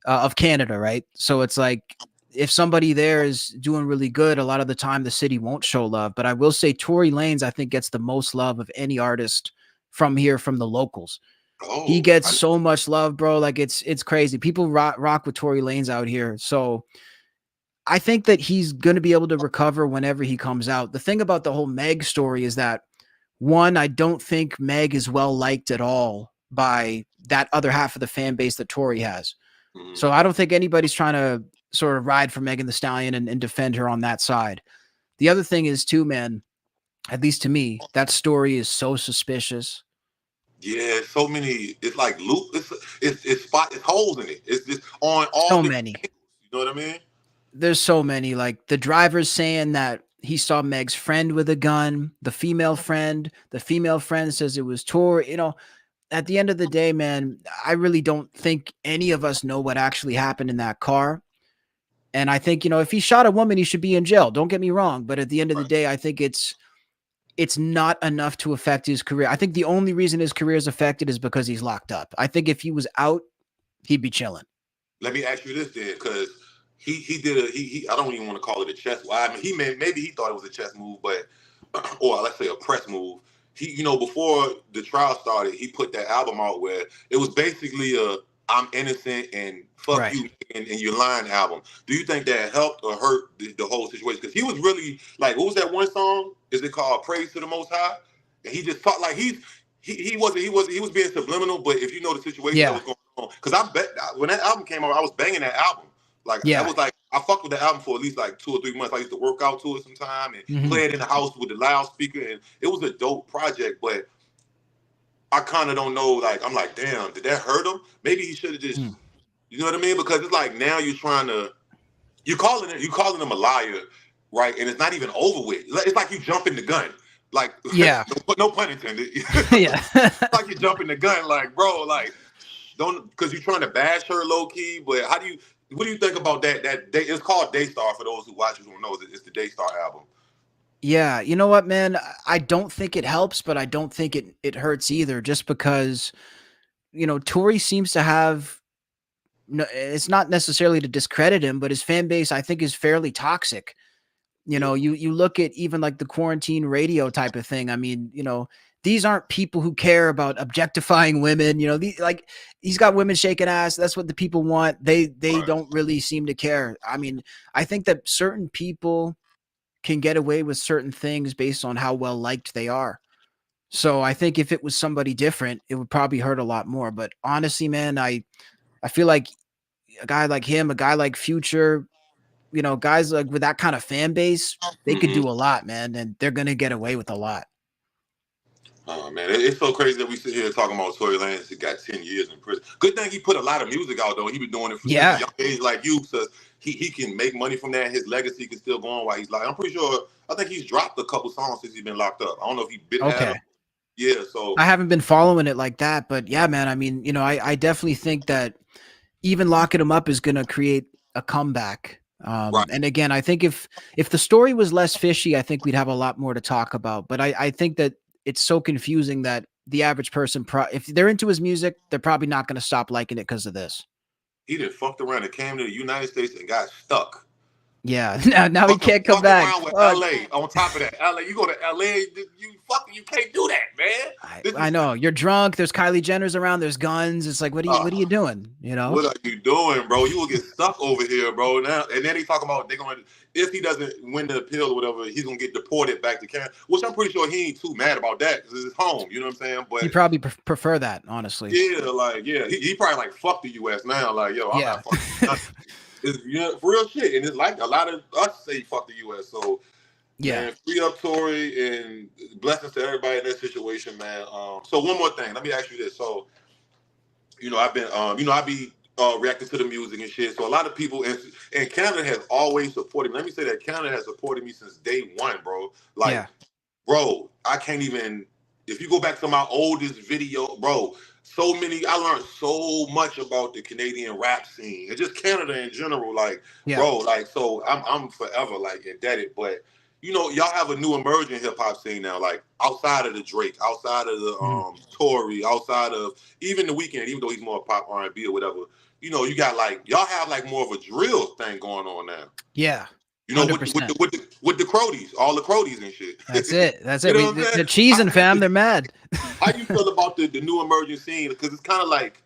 of Canada, right? So it's like if somebody there is doing really good, a lot of the time the city won't show love. But I will say Tory Lanez, I think, gets the most love of any artist from here, from the locals. He Oh, gets so much love, bro. Like it's crazy. People rock with Tory Lanez out here. So I think that he's going to be able to recover whenever he comes out. The thing about the whole Meg story is that, one, I don't think Meg is well liked at all by that other half of the fan base that Tory has. mhm. So I don't think anybody's trying to sort of ride for Megan the Stallion and defend her on that side. The other thing is too, man, at least to me, that story is so suspicious. Yeah, so many. It's like loop. It's holes in it. It's just on all So different many. angles. You know what I mean? There's so many. Like the driver's saying that he saw Meg's friend with a gun, the female friend says it was Tory. at the end of the day, man, I really don't think any of us know what actually happened in that car. And I think, if he shot a woman, he should be in jail. Don't get me wrong, but at the end of the Right. day, I think it's not enough to affect his career. I think the only reason his career is affected is because he's locked up. I think if he was out, he'd be chilling. Let me ask you this then, because he did a he I don't even want to call it a chess. Well, I mean, maybe he thought it was a chess move, but or let's say a press move. He, before the trial started, he put that album out where it was basically a "I'm innocent" and "fuck Right. you" and "you're lying" album. Do you think that helped or hurt the whole situation? Because he was really like, what was that one song? Is it called "Praise to the Most High"? And he just talked like he was being subliminal. But if you know the situation that Yeah. was going on, because I bet when that album came out, I was banging that album. Like that Yeah. was like I fucked with the album for at least like 2 or 3 months. I used to work out to it sometime and Hmm. play it in the house with the loudspeaker, and it was a dope project. But I kind of don't know. Like I'm like, damn, did that hurt him? Maybe he should have just, Mm. you know what I mean? Because it's like now you calling him a liar, right? And it's not even over with. It's like you jumping the gun. Like Yeah. no pun intended. Yeah. Like you jumping the gun. Like bro, like don't because you're trying to bash her low key. But what do you think about that? That day, it's called Daystar for those who watch it who knows it. It's the Daystar album. Yeah. You know what, man? I don't think it helps, but I don't think it hurts either, just because, Tory seems to have no, it's not necessarily to discredit him, but his fan base, I think, is fairly toxic. Yeah. You look at even like the quarantine radio type of thing. I mean, these aren't people who care about objectifying women. He's got women shaking ass. That's what the people want. They Right. don't really seem to care. I mean, I think that certain people can get away with certain things based on how well liked they are. So I think if it was somebody different, it would probably hurt a lot more. But honestly, man, I feel like a guy like him, a guy like Future, guys like with that kind of fan base, they could Mm-hmm. do a lot, man, and they're gonna get away with a lot. Oh man, it's so crazy that we sit here talking about Tory Lanez. He got 10 years in prison. Good thing he put a lot of music out though. He been doing it since a Yeah, young age, like you. So he can make money from that. His legacy can still go on while he's like. I'm pretty sure. I think he's dropped a couple songs since he's been locked up. I don't know if he been had them. okay. Yeah. So I haven't been following it like that, but yeah, man. I mean, I definitely think that even locking him up is gonna create a comeback. right. And again, I think if the story was less fishy, I think we'd have a lot more to talk about. But I think that it's so confusing that the average person, if they're into his music, they're probably not going to stop liking it because of this. He done fucked around and came to the United States and got stuck. Yeah, now he can't come Fuck back. around with Fuck. LA. On top of that, LA, you go to LA, you can't do that, man. I, This I is know you're drunk. There's Kylie Jenner's around. There's guns. It's like, what are you doing? what are you doing, bro? You will get stuck over here, bro. Now and then they talk about they're gonna if he doesn't win the appeal or whatever, he's gonna get deported back to Canada. Which I'm pretty sure he ain't too mad about that because it's his home. You know what I'm saying? You But probably prefer that, honestly. yeah, like yeah, he probably like fuck the U.S. now. Like yo, I'm Yeah. not fucking nothing. It's for real shit, and it's like a lot of us say fuck the U.S. So Yeah. man, free up Tory and blessings to everybody in that situation, man. So one more thing, let me ask you this. So I've been, I be reacting to the music and shit. So a lot of people in Canada has always supported me. Let me say that Canada has supported me since day one, bro. Like, Yeah. bro, I can't even. If you go back to my oldest video, bro, I learned so much about the Canadian rap scene and just Canada in general. Like, Yeah. bro, like, so I'm forever like indebted. But y'all have a new emerging hip hop scene now, like outside of the Drake, outside of the Mhm. Tory, outside of even the Weeknd, even though he's more pop R&B or whatever. You got like y'all have like more of a drill thing going on now. Yeah. With the, with 100%. the with the with the Crodies, all the Crodies and shit. That's it. That's You it. know what I'm They're saying? cheesing, fam. They're mad. How you feel about the new emerging scene? Because it's kind of like,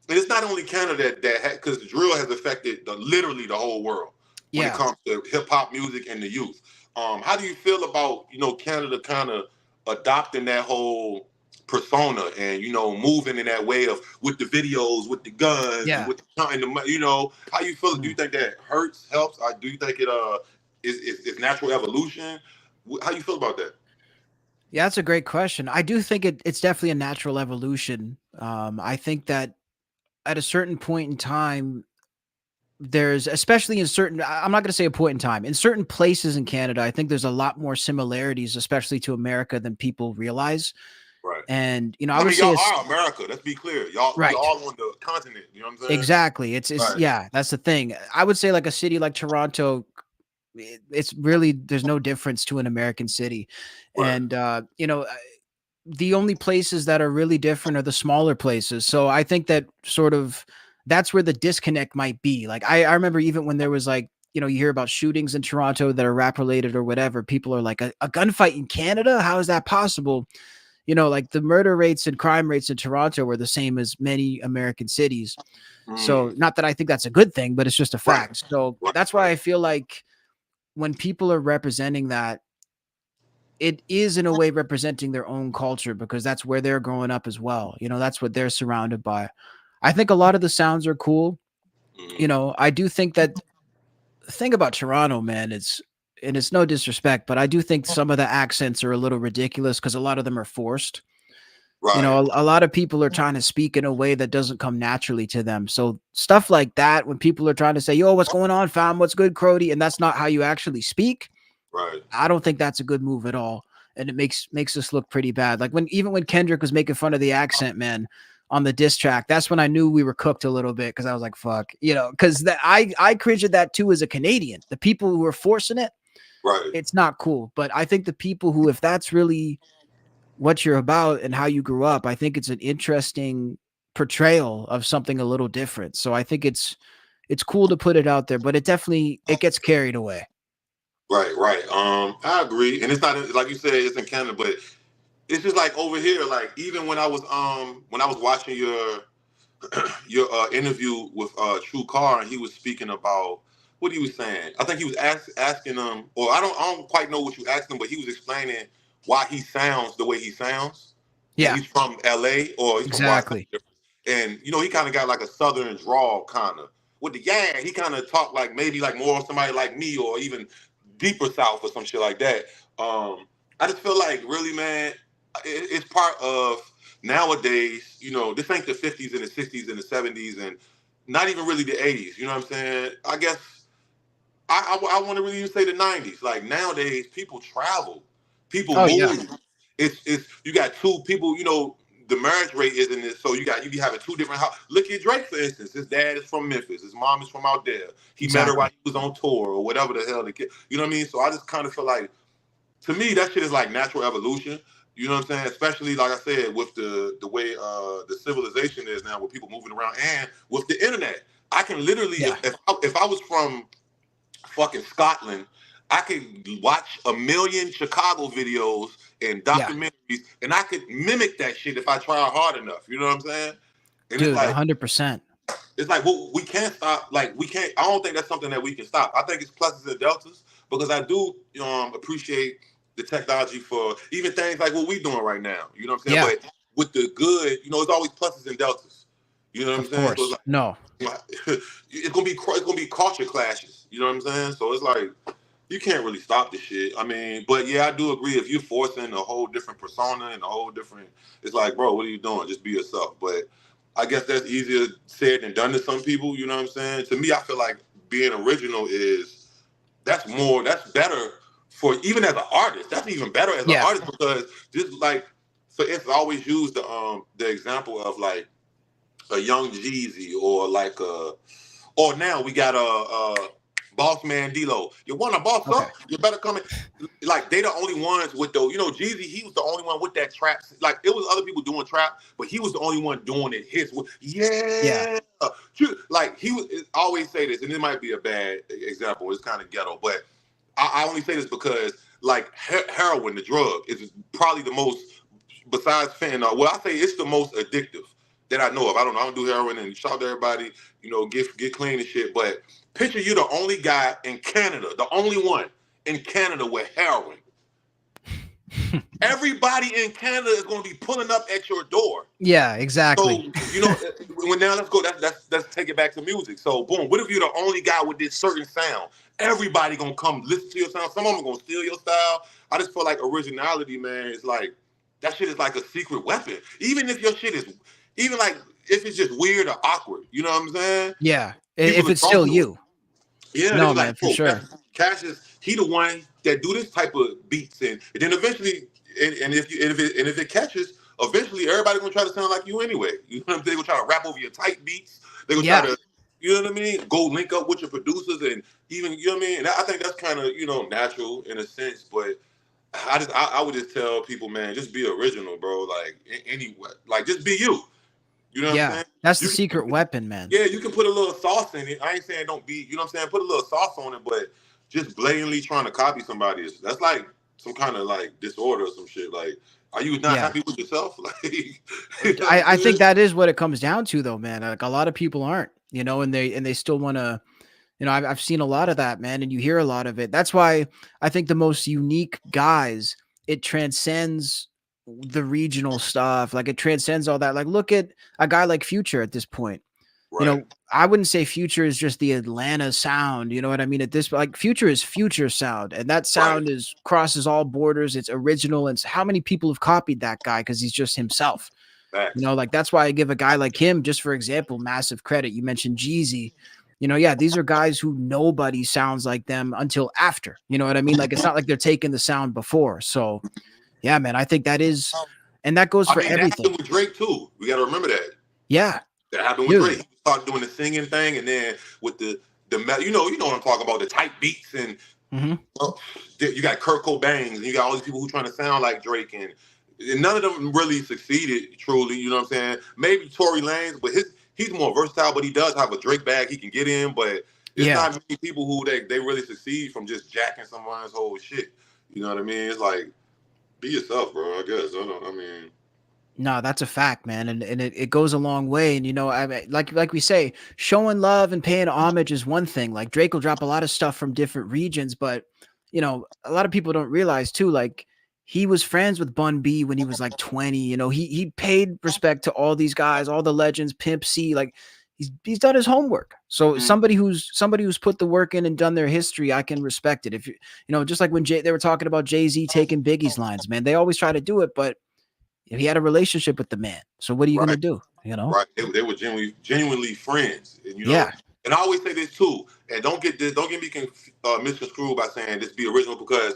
and it's not only Canada that because drill has affected literally the whole world when it Yeah. comes to hip hop music and the youth. How do you feel about Canada kind of adopting that whole persona and moving in that way of with the videos, with the guns, and Yeah. with the how you feel? Do you Mm. think that hurts, helps? Do you think it is natural evolution? How you feel about that? Yeah, that's a great question. I do think it's definitely a natural evolution. I think that at a certain point in time, there's especially in certain I'm not going to say a point in time in certain places in Canada, I think there's a lot more similarities, especially to America, than people realize. Right. And I I would mean, say y'all it's are America. Let's be clear. Y'all, we right. all on the continent. You know what I'm saying? Exactly. It's Right. yeah, that's the thing. I would say like a city like Toronto, it's really there's no difference to an American city. Right. And the only places that are really different are the smaller places. So I think that sort of that's where the disconnect might be. Like I remember even when there was like, you hear about shootings in Toronto that are rap related or whatever, people are like a gunfight in Canada? How is that possible? Like the murder rates and crime rates in Toronto were the same as many American cities. So Mm. not that I think that's a good thing, but it's just a Right. fact. So Right. that's why Right. I feel like when people are representing that, it is in a way representing their own culture because that's where they're growing up as well. That's what they're surrounded by. I think a lot of the sounds are cool. Mm. I do think that the thing about Toronto, man, it's no disrespect, but I do think some of the accents are a little ridiculous because a lot of them are forced. Right. A lot of people are trying to speak in a way that doesn't come naturally to them. So stuff like that, when people are trying to say, "Yo, what's going on, fam? What's good, Crody?" and that's not how you actually speak, Right. I don't think that's a good move at all, and it makes us look pretty bad. Like when Kendrick was making fun of the accent, man, on the diss track, that's when I knew we were cooked a little bit because I was like, "Fuck," because that I cringed at that too as a Canadian. The people who are forcing it, Right. it's not cool. But I think the people who, if that's really what you're about and how you grew up, I think it's an interesting portrayal of something a little different. So I think it's cool to put it out there, but it gets carried away. Right. Right. I agree, and it's not like you said. It's in Canada, but it's just like over here. Like even when I was watching your interview with True Car, and he was speaking about what he was saying. I think he was asking him, or I don't quite know what you asked him, but he was explaining why he sounds the way he sounds, and Yeah, he's from L.A. or he's from Washington, exactly. and he kind of got like a southern drawl, kind of with the yeah. He kind of talked like maybe like more of somebody like me, or even deeper south or some shit like that. I just feel like really, man, it's part of nowadays. This ain't the 50s and the 60s and the 70s and not even really the 80s. You know what I'm saying? I guess I want to really even say the 90s. Like nowadays, people travel, people Oh yeah, move. It's you got two people. The marriage rate isn't this, so you be having two different. Look at Drake, for instance. His dad is from Memphis. His mom is from out there. He met her while exactly. he was on tour or whatever the hell the kid. You know what I mean? So I just kind of feel like, to me, that shit is like natural evolution. You know what I'm saying? Especially like I said, with the way the civilization is now, with people moving around, and with the internet. I can literally, Yeah, if I was from fucking Scotland, I could watch a million Chicago videos and yeah, documentaries, and I could mimic that shit if I try hard enough. You know what I'm saying? And dude, 100%. it's like, well, we can't stop. Like we can't. I don't think that's something that we can stop. I think it's pluses and deltas, because I do appreciate the technology for even things like what we doing right now. You know what I'm saying? Yeah, But with the good, it's always pluses and deltas. You know what I'm of saying? So course. No, it's gonna be culture clashes. You know what I'm saying? So it's like you can't really stop the shit. I mean, but yeah, I do agree. If you're forcing a whole different persona and a whole different, it's like, bro, what are you doing? Just be yourself. But I guess that's easier said than done to some people. You know what I'm saying? To me, I feel like being original that's better for even as an artist. That's even better as an yeah, artist, because just like, for instance, I always use the example of like a young Jeezy, or like or now we got a Boss Man D-Lo. You want to boss okay, up? You better come in. Like they the only ones with the, Jeezy. He was the only one with that trap. Like it was other people doing trap, but he was the only one doing it his way. yeah, Yeah, like he was. I always say this, and it might be a bad example. It's kind of ghetto, but I only say this because like heroin, the drug, is probably the most, besides fentanyl. Well, I say it's the most addictive that I know of. I don't know. I don't do heroin, and shout out to everybody. Get clean and shit. But picture you the only guy in Canada, the only one in Canada with heroin. Everybody in Canada is going to be pulling up at your door. yeah, So exactly. when now let's go. Let's take it back to music. So boom, what if you're the only guy with this certain sound? Everybody gonna come listen to your sound. Some of them gonna steal your style. I just feel like originality, man, is like that shit is like a secret weapon. Even if your shit is, even like if it's just weird or awkward, you know what I'm saying? Yeah, People if are it's drawn still to it. you. Yeah, they No, be like, man, for oh, sure. Cassius, he the one that do this type of beats, and then eventually, and if it catches, eventually everybody gonna try to sound like you anyway. You know what I'm saying? They gonna try to rap over your tight beats. They gonna try Yeah. to, you know what I mean? Go link up with your producers and even, you know what I mean? And I think that's kind of, natural in a sense. But I would just tell people, man, just be original, bro. Like anyway, like just be you. You know what I'm Yeah. saying? That's the You can, secret weapon, man. yeah, you can put a little sauce in it. I ain't saying don't be, you know what I'm saying? Put a little sauce on it, but just blatantly trying to copy somebody that's like some kind of like disorder or some shit. Like, are you not Yeah. happy with yourself? Like, you know what I'm I saying? think that is what it comes down to though, man. Like a lot of people aren't, and they still want to, I've seen a lot of that, man, and you hear a lot of it. That's why I think the most unique guys, it transcends the regional stuff. Like it transcends all that. Like look at a guy like Future at this point. You Right. know, I wouldn't say Future is just the Atlanta sound. You know what I mean? At this, like Future is Future sound, and that Right. sound is crosses all borders. It's original, and how many people have copied that guy because he's just himself. Facts. Like that's why I give a guy like him, just for example, massive credit. You mentioned Jeezy. Yeah, these are guys who nobody sounds like them until after. You know what I mean? Like it's not like they're taking the sound before. So yeah, man, I think that is, and that goes I for mean, that everything. happened with Drake too. We got to remember that. Yeah, That happened with Drake. dude. He started doing the singing thing, and then with you know what I'm talking about, the tight beats, and Hmm. well, you got Kurt Cobain, and you got all these people who trying to sound like Drake, and none of them really succeeded truly. You know what I'm saying? Maybe Tory Lanez, but he's more versatile, but he does have a Drake bag he can get in. But it's Yeah. not many people who they really succeed from just jacking someone's whole shit. You know what I mean? It's like be yourself, bro. I guess I don't. I mean, No, that's a fact, man, and it goes a long way. And I mean, like we say, showing love and paying homage is one thing. Like Drake will drop a lot of stuff from different regions, but a lot of people don't realize too. Like he was friends with Bun B when he was like 20. He paid respect to all these guys, all the legends, Pimp C. Like he's done his homework. So somebody who's put the work in and done their history, I can respect it. If just like when they were talking about Jay-Z taking Biggie's lines, man, they always try to do it, but he had a relationship with the man. So what are you gonna right. do? Right. They were genuinely friends, and Yeah. and I always say this too. And don't get me misconstrued by saying this be original because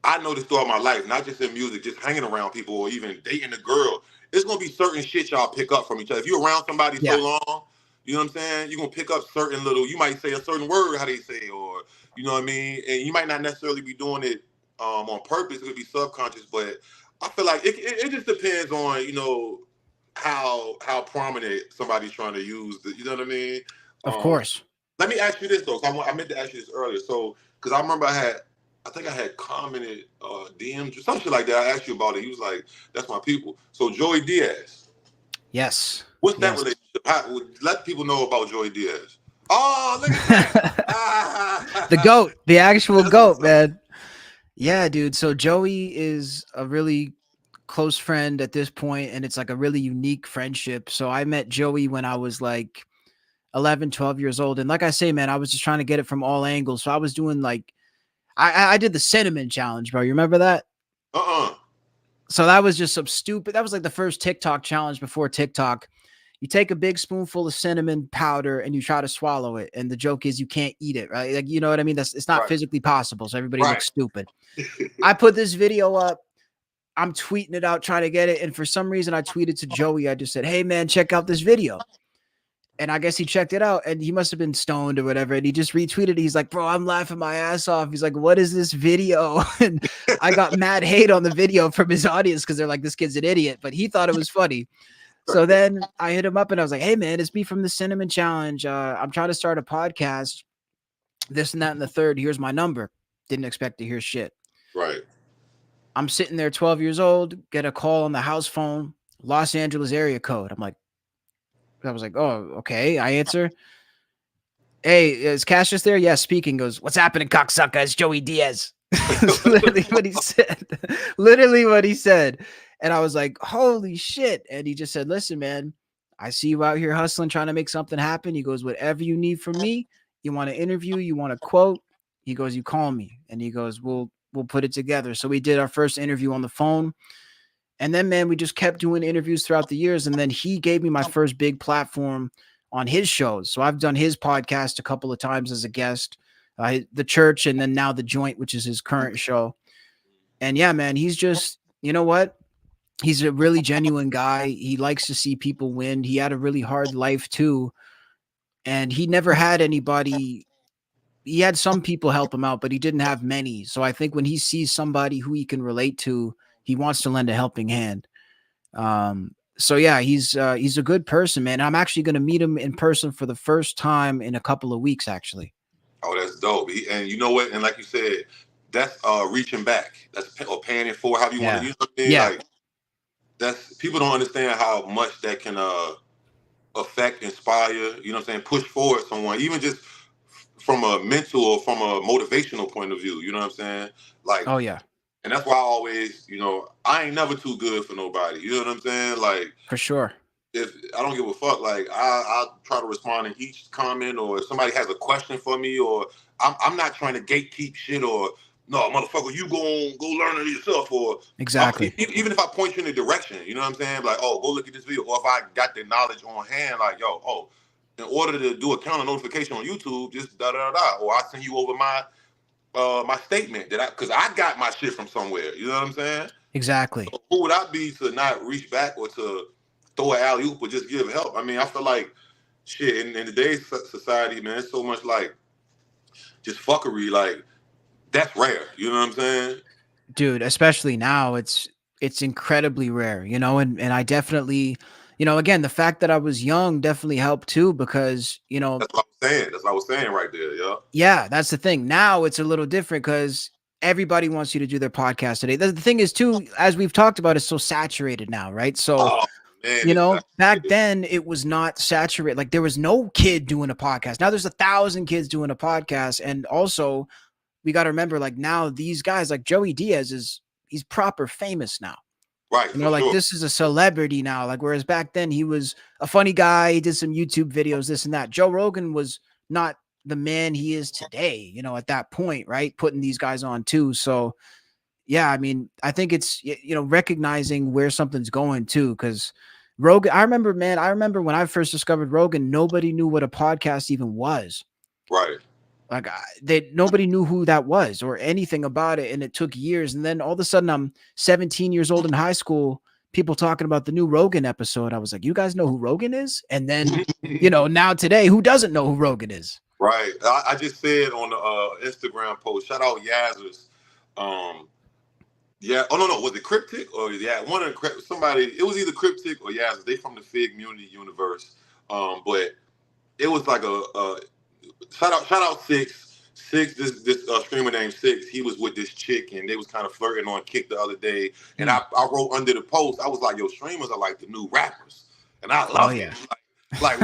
I know this throughout my life, not just in music, just hanging around people or even dating a girl. It's gonna be certain shit y'all pick up from each other. If you're around somebody so Yeah. long, you know what I'm saying? You're gonna pick up certain little. You might say a certain word, how they say, or you know what I mean. And you might not necessarily be doing it on purpose. It could be subconscious, but I feel like it just depends on how prominent somebody's trying to use the, you know what I mean? Of Um, course. Let me ask you this though. I meant to ask you this earlier. So, because I remember I think I had commented DMs or some shit like that. I asked you about it. He was like, "That's my people." So Joey Diaz, Yes. what's that Yes. relationship? Let people know about Joey Diaz. Oh, look at that! The Ah, goat, the actual that's what's goat, up. man. Yeah, dude. So Joey is a really close friend at this point, and it's like a really unique friendship. So I met Joey when I was like 11, 12 years old. And like I say, man, I was just trying to get it from all angles. So I was doing like I did the cinnamon challenge, bro. You remember that? Uh-uh. So that was just some stupid. That was like the first TikTok challenge before TikTok. You take a big spoonful of cinnamon powder and you try to swallow it. And the joke is you can't eat it, right? Like, you know what I mean? It's not Right. physically possible. So everybody Right. looks stupid. I put this video up. I'm tweeting it out, trying to get it. And for some reason, I tweeted to Joey. I just said, "Hey, man, check out this video." And I guess he checked it out and he must have been stoned or whatever. And he just retweeted it. He's like, "Bro, I'm laughing my ass off." He's like, "What is this video?" And I got mad hate on the video from his audience because they're like, "This kid's an idiot." But he thought it was funny. So then I hit him up and I was like, "Hey, man, it's me from the Cinnamon Challenge. I'm trying to start a podcast, this and that and the third. Here's my number." Didn't expect to hear shit. Right. I'm sitting there 12 years old, get a call on the house phone, Los Angeles area code. I was like, "Oh, okay." I answer. "Hey, is Cassius there?" "Yeah, speaking." Goes, "What's happening, cocksucker? It's Joey Diaz." That's literally what he said. Literally what he said. And I was like, "Holy shit." And he just said, "Listen, man, I see you out here hustling, trying to make something happen." He goes, "Whatever you need from me, you want to interview, you want to quote." He goes, "You call me." And he goes, We'll put it together. So we did our first interview on the phone. And then, man, we just kept doing interviews throughout the years. And then he gave me my first big platform on his shows. So I've done his podcast a couple of times as a guest, the church, and then now the joint, which is his current show. And yeah, man, he's just, you know what? He's a really genuine guy. He likes to see people win. He had a really hard life too, and he never had anybody. He had some people help him out, but he didn't have many. So I think when he sees somebody who he can relate to, he wants to lend a helping hand. So yeah, he's a good person, man. I'm actually going to meet him in person for the first time in a couple of weeks, actually. Oh, that's dope. And you know what? And like you said, that's reaching back. That's or paying it forward. However you want to. Yeah, You know what I mean? yeah, Like that's people don't understand how much that can affect, inspire. You know what I'm saying? Push forward someone, even just from a mental or from a motivational point of view. You know what I'm saying? Like, oh yeah, and that's why I always, I ain't never too good for nobody. You know what I'm saying? Like, for sure. if I don't give a fuck, like I try to respond in each comment, or if somebody has a question for me, or I'm not trying to gatekeep shit, or no, motherfucker, you go learn it yourself, or Exactly, even if I point you in a direction, you know what I'm saying? Like, oh, go look at this video, or if I got the knowledge on hand, like, yo, oh, in order to do a counter notification on YouTube, just da da da, or I send you over my statement that because I got my shit from somewhere. You know what I'm saying? exactly. So who would I be to not reach back or to throw an alley oop or just give help? I mean, I feel like shit in today's society, man, it's so much like just fuckery. Like that's rare. You know what I'm saying? Dude, especially now, it's incredibly rare, and I definitely, again, the fact that I was young definitely helped too because, That's what I was saying. That's what I was saying right there. Yeah. yeah, that's the thing. Now it's a little different because everybody wants you to do their podcast today. The thing is too, as we've talked about, it's so saturated now, right? So, Oh man, it's back saturated. then it was not saturated. Like there was no kid doing a podcast. Now there's 1,000 kids doing a podcast. And also we got to remember, like now these guys like Joey Diaz he's proper famous now. Right for Like sure. this is a celebrity now. Like whereas back then he was a funny guy, he did some YouTube videos, this and that. Joe Rogan was not the man he is today, at that point, right? Putting these guys on too. So yeah, I mean, I think it's recognizing where something's going too, because Rogan. I remember, man. I remember when I first discovered Rogan, nobody knew what a podcast even was. Right. Like nobody knew who that was or anything about it, and it took years. And then all of a sudden, I'm 17 years old in high school. People talking about the new Rogan episode. I was like, "You guys know who Rogan is?" And then, now today, who doesn't know who Rogan is? Right. I just said on the Instagram post, shout out Yaz's. Um, yeah. Oh no. Was it Cryptic or yeah? One of the somebody. It was either Cryptic or Yaz's. They from the Fig Community Universe. But it was like a shout out Six. This streamer named Six. He was with this chick and they was kind of flirting on Kick the other day. And I wrote under the post. I was like, yo, streamers are like the new rappers, and I Oh love it. yeah, Like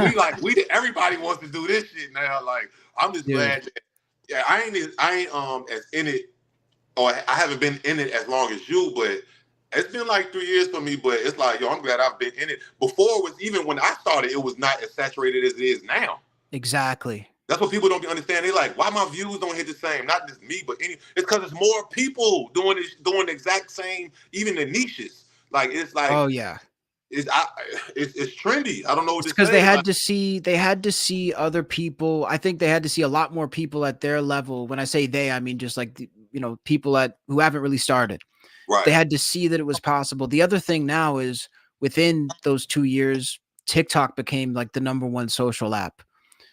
everybody wants to do this shit now. Like I'm just dude. glad that yeah I ain't as in it, or I haven't been in it as long as you, but it's been like 3 years for me. But it's like yo, I'm glad I've been in it. Before it was even when I started, it was not as saturated as it is now. Exactly. That's what people don't understand. They like why my views don't hit the same. Not just me, but it's because it's more people doing the exact same, even the niches. Like it's like Oh yeah. it's I, it's trendy. I don't know what It's to because they say. Like had to see other people. I think they had to see a lot more people at their level. When I say they, I mean just like people who haven't really started. They right, had to see that it was possible. The other thing now is within those 2 years, TikTok became like the number one social app.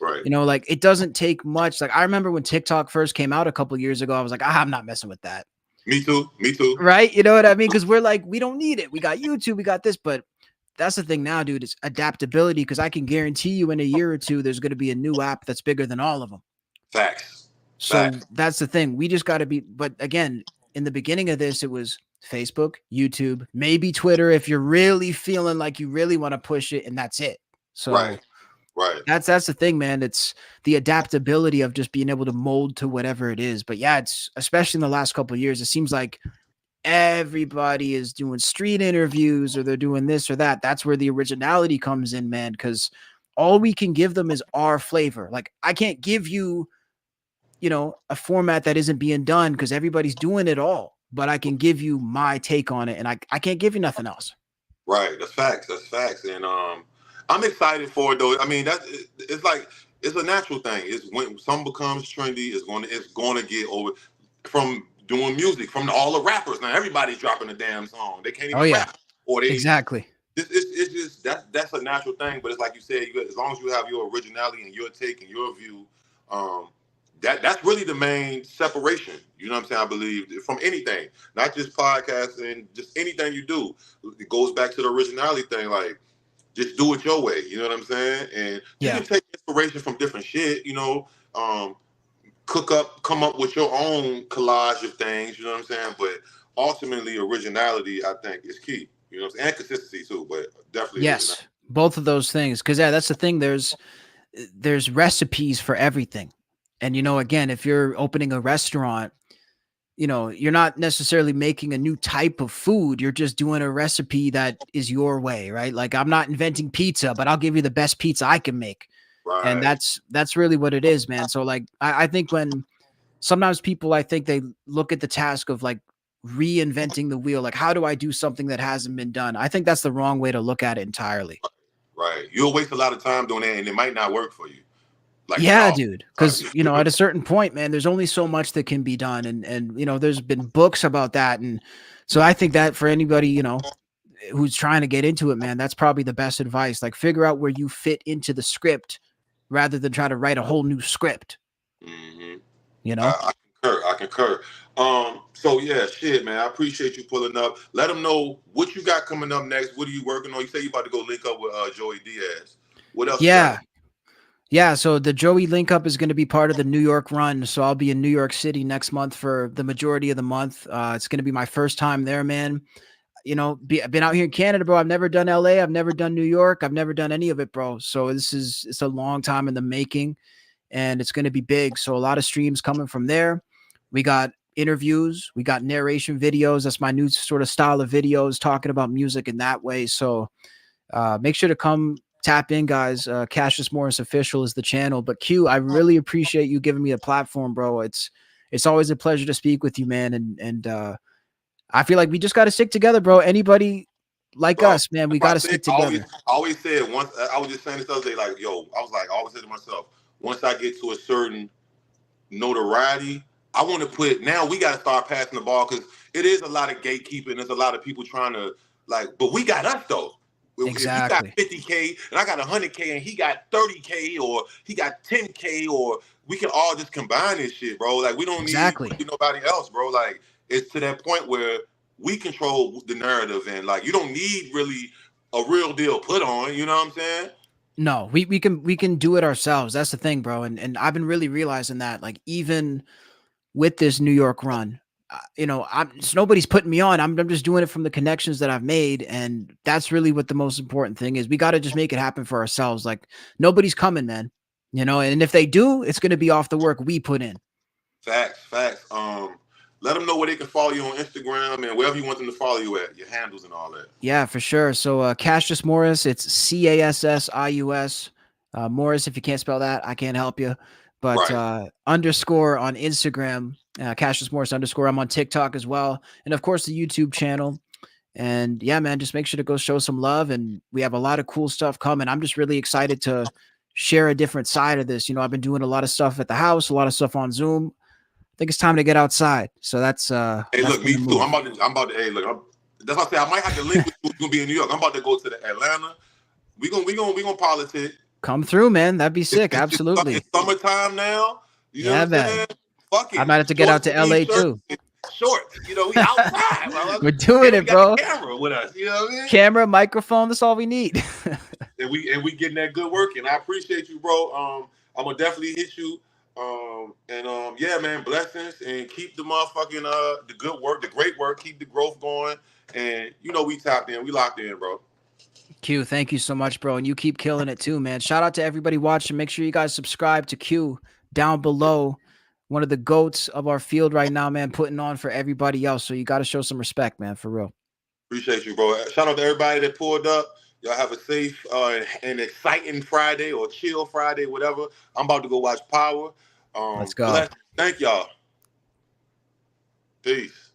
right. Like it doesn't take much. Like I remember when TikTok first came out a couple years ago, I was like, I'm not messing with that. Me too. Me too. Right? You know what I mean? Because we're like, we don't need it. We got YouTube, we got this, but that's the thing now, dude. It's adaptability because I can guarantee you in a year or two, there's going to be a new app that's bigger than all of them. Facts. So Facts. that's the thing. We just got to be, but again, in the beginning of this, it was Facebook, YouTube, maybe Twitter if you're really feeling like you really want to push it, and that's it. Right. So Right. that's the thing, man. It's the adaptability of just being able to mold to whatever it is. But yeah, it's especially in the last couple of years, it seems like everybody is doing street interviews or they're doing this or that. That's where the originality comes in, man, because all we can give them is our flavor. Like I can't give you, a format that isn't being done because everybody's doing it all, but I can give you my take on it and I can't give you nothing else. Right. That's facts. That's facts. And I'm excited for it though. I mean, it's like it's a natural thing. It's when something becomes trendy, it's going to get over from doing music from all the rappers. Now everybody's dropping a damn song. They can't Oh even yeah. rap. or they Exactly. it's just that's a natural thing. But it's like you said, as long as you have your originality and your take and your view, um, that's really the main separation. You know what I'm saying? I believe from anything, not just podcasting, just anything you do. It goes back to the originality thing. Like just do it your way. You know what I'm saying? And you Yeah. can take inspiration from different shit. Come up with your own collage of things. You know what I'm saying? But ultimately, originality, I think, is key. You know what I'm saying? And consistency too, but definitely originality. Yes. Both of those things. Because yeah, that's the thing. There's recipes for everything. And again, if you're opening a restaurant, you're not necessarily making a new type of food. You're just doing a recipe that is your way, right? Like I'm not inventing pizza, but I'll give you the best pizza I can make. And Right. that's really what it is, man. So like I think when sometimes people I think they look at the task of like reinventing the wheel, like how do I do something that hasn't been done? I think that's the wrong way to look at it entirely. Right. You'll waste a lot of time doing that, and it might not work for you. Like at Yeah, all. dude. Right. Because at a certain point, man, there's only so much that can be done, and there's been books about that, and so I think that for anybody who's trying to get into it, man, that's probably the best advice. Like figure out where you fit into the script rather than try to write a whole new script. hmm You know? I concur. I concur. So yeah, shit, man. I appreciate you pulling up. Let them know what you got coming up next. What are you working on? You say you about to go link up with Joey Diaz. What else you got? Yeah, yeah. So the Joey link up is going to be part of the New York run. So I'll be in New York City next month for the majority of the month. It's going to be my first time there, man. I've been out here in Canada, bro. I've never done LA. I've never done New York. I've never done any of it, bro. So it's a long time in the making, and it's going to be big. So a lot of streams coming from there. We got interviews. We got narration videos. That's my new sort of style of videos, talking about music in that way. So make sure to come tap in, guys. Cassius Morris Official is the channel. But Q, I really appreciate you giving me a platform, bro. It's always a pleasure to speak with you, man. And I feel like we just got to stick together, bro. Anybody like Bro, us, man, we that's why got I to said stick together. I always said once I was just saying this other day, like, yo, I was like, I always said to myself, once I get to a certain notoriety, I want to put now we got to start passing the ball because it is a lot of gatekeeping. There's a lot of people trying to but we got us though. If you got Exactly. 50K and I got 100K and he got 30K or he got 10K or we can all just combine this shit, bro. Like we don't need Exactly. really nobody else, bro. Like it's to that point where we control the narrative and like you don't need really a real deal put on. You know what I'm saying? No, we can do it ourselves. That's the thing, bro. And I've been really realizing that, like, even with this New York run, nobody's putting me on. I'm just doing it from the connections that I've made, and that's really what the most important thing is. We got to just make it happen for ourselves. Like nobody's coming, man. And if they do, it's going to be off the work we put in. Facts, facts. Let them know where they can follow you on Instagram and wherever you want them to follow you at, your handles and all that. Yeah, for sure. So Cassius Morris, it's Cassius. Morris, if you can't spell that, I can't help you. But Right. underscore on Instagram, Cassius Morris underscore. I'm on TikTok as well. And of course the YouTube channel. And yeah, man, just make sure to go show some love. And we have a lot of cool stuff coming. I'm just really excited to share a different side of this. I've been doing a lot of stuff at the house, a lot of stuff on Zoom. I think it's time to get outside. So Hey, that's look, been me the too. move. I'm about to. Hey, look, that's what I say. I might have to link with you. We're gonna be in New York. I'm about to go to the Atlanta. We gonna politic. Come through, man. That'd be sick. It's Absolutely. summertime now. You know Yeah, what I'm man. saying? Fuck I it. might have to get out Short to sleeve LA shirt, too. shorts. We outside, bro. We're doing We it, got the bro. camera with us. You know what I mean? Camera, microphone, that's all we need. And we getting that good work. And I appreciate you, bro. I'm gonna definitely hit you. Yeah, man, blessings and keep the motherfucking the good work, the great work, keep the growth going. And we tapped in, we locked in, bro. Q, thank you so much, bro. And you keep killing it too, man. Shout out to everybody watching. Make sure you guys subscribe to Q down below. One of the goats of our field right now, man, putting on for everybody else. So you got to show some respect, man, for real. Appreciate you, bro. Shout out to everybody that pulled up. Y'all have a safe and exciting Friday or chill Friday, whatever. I'm about to go watch Power. Let's go. Bless. Thank y'all. Peace.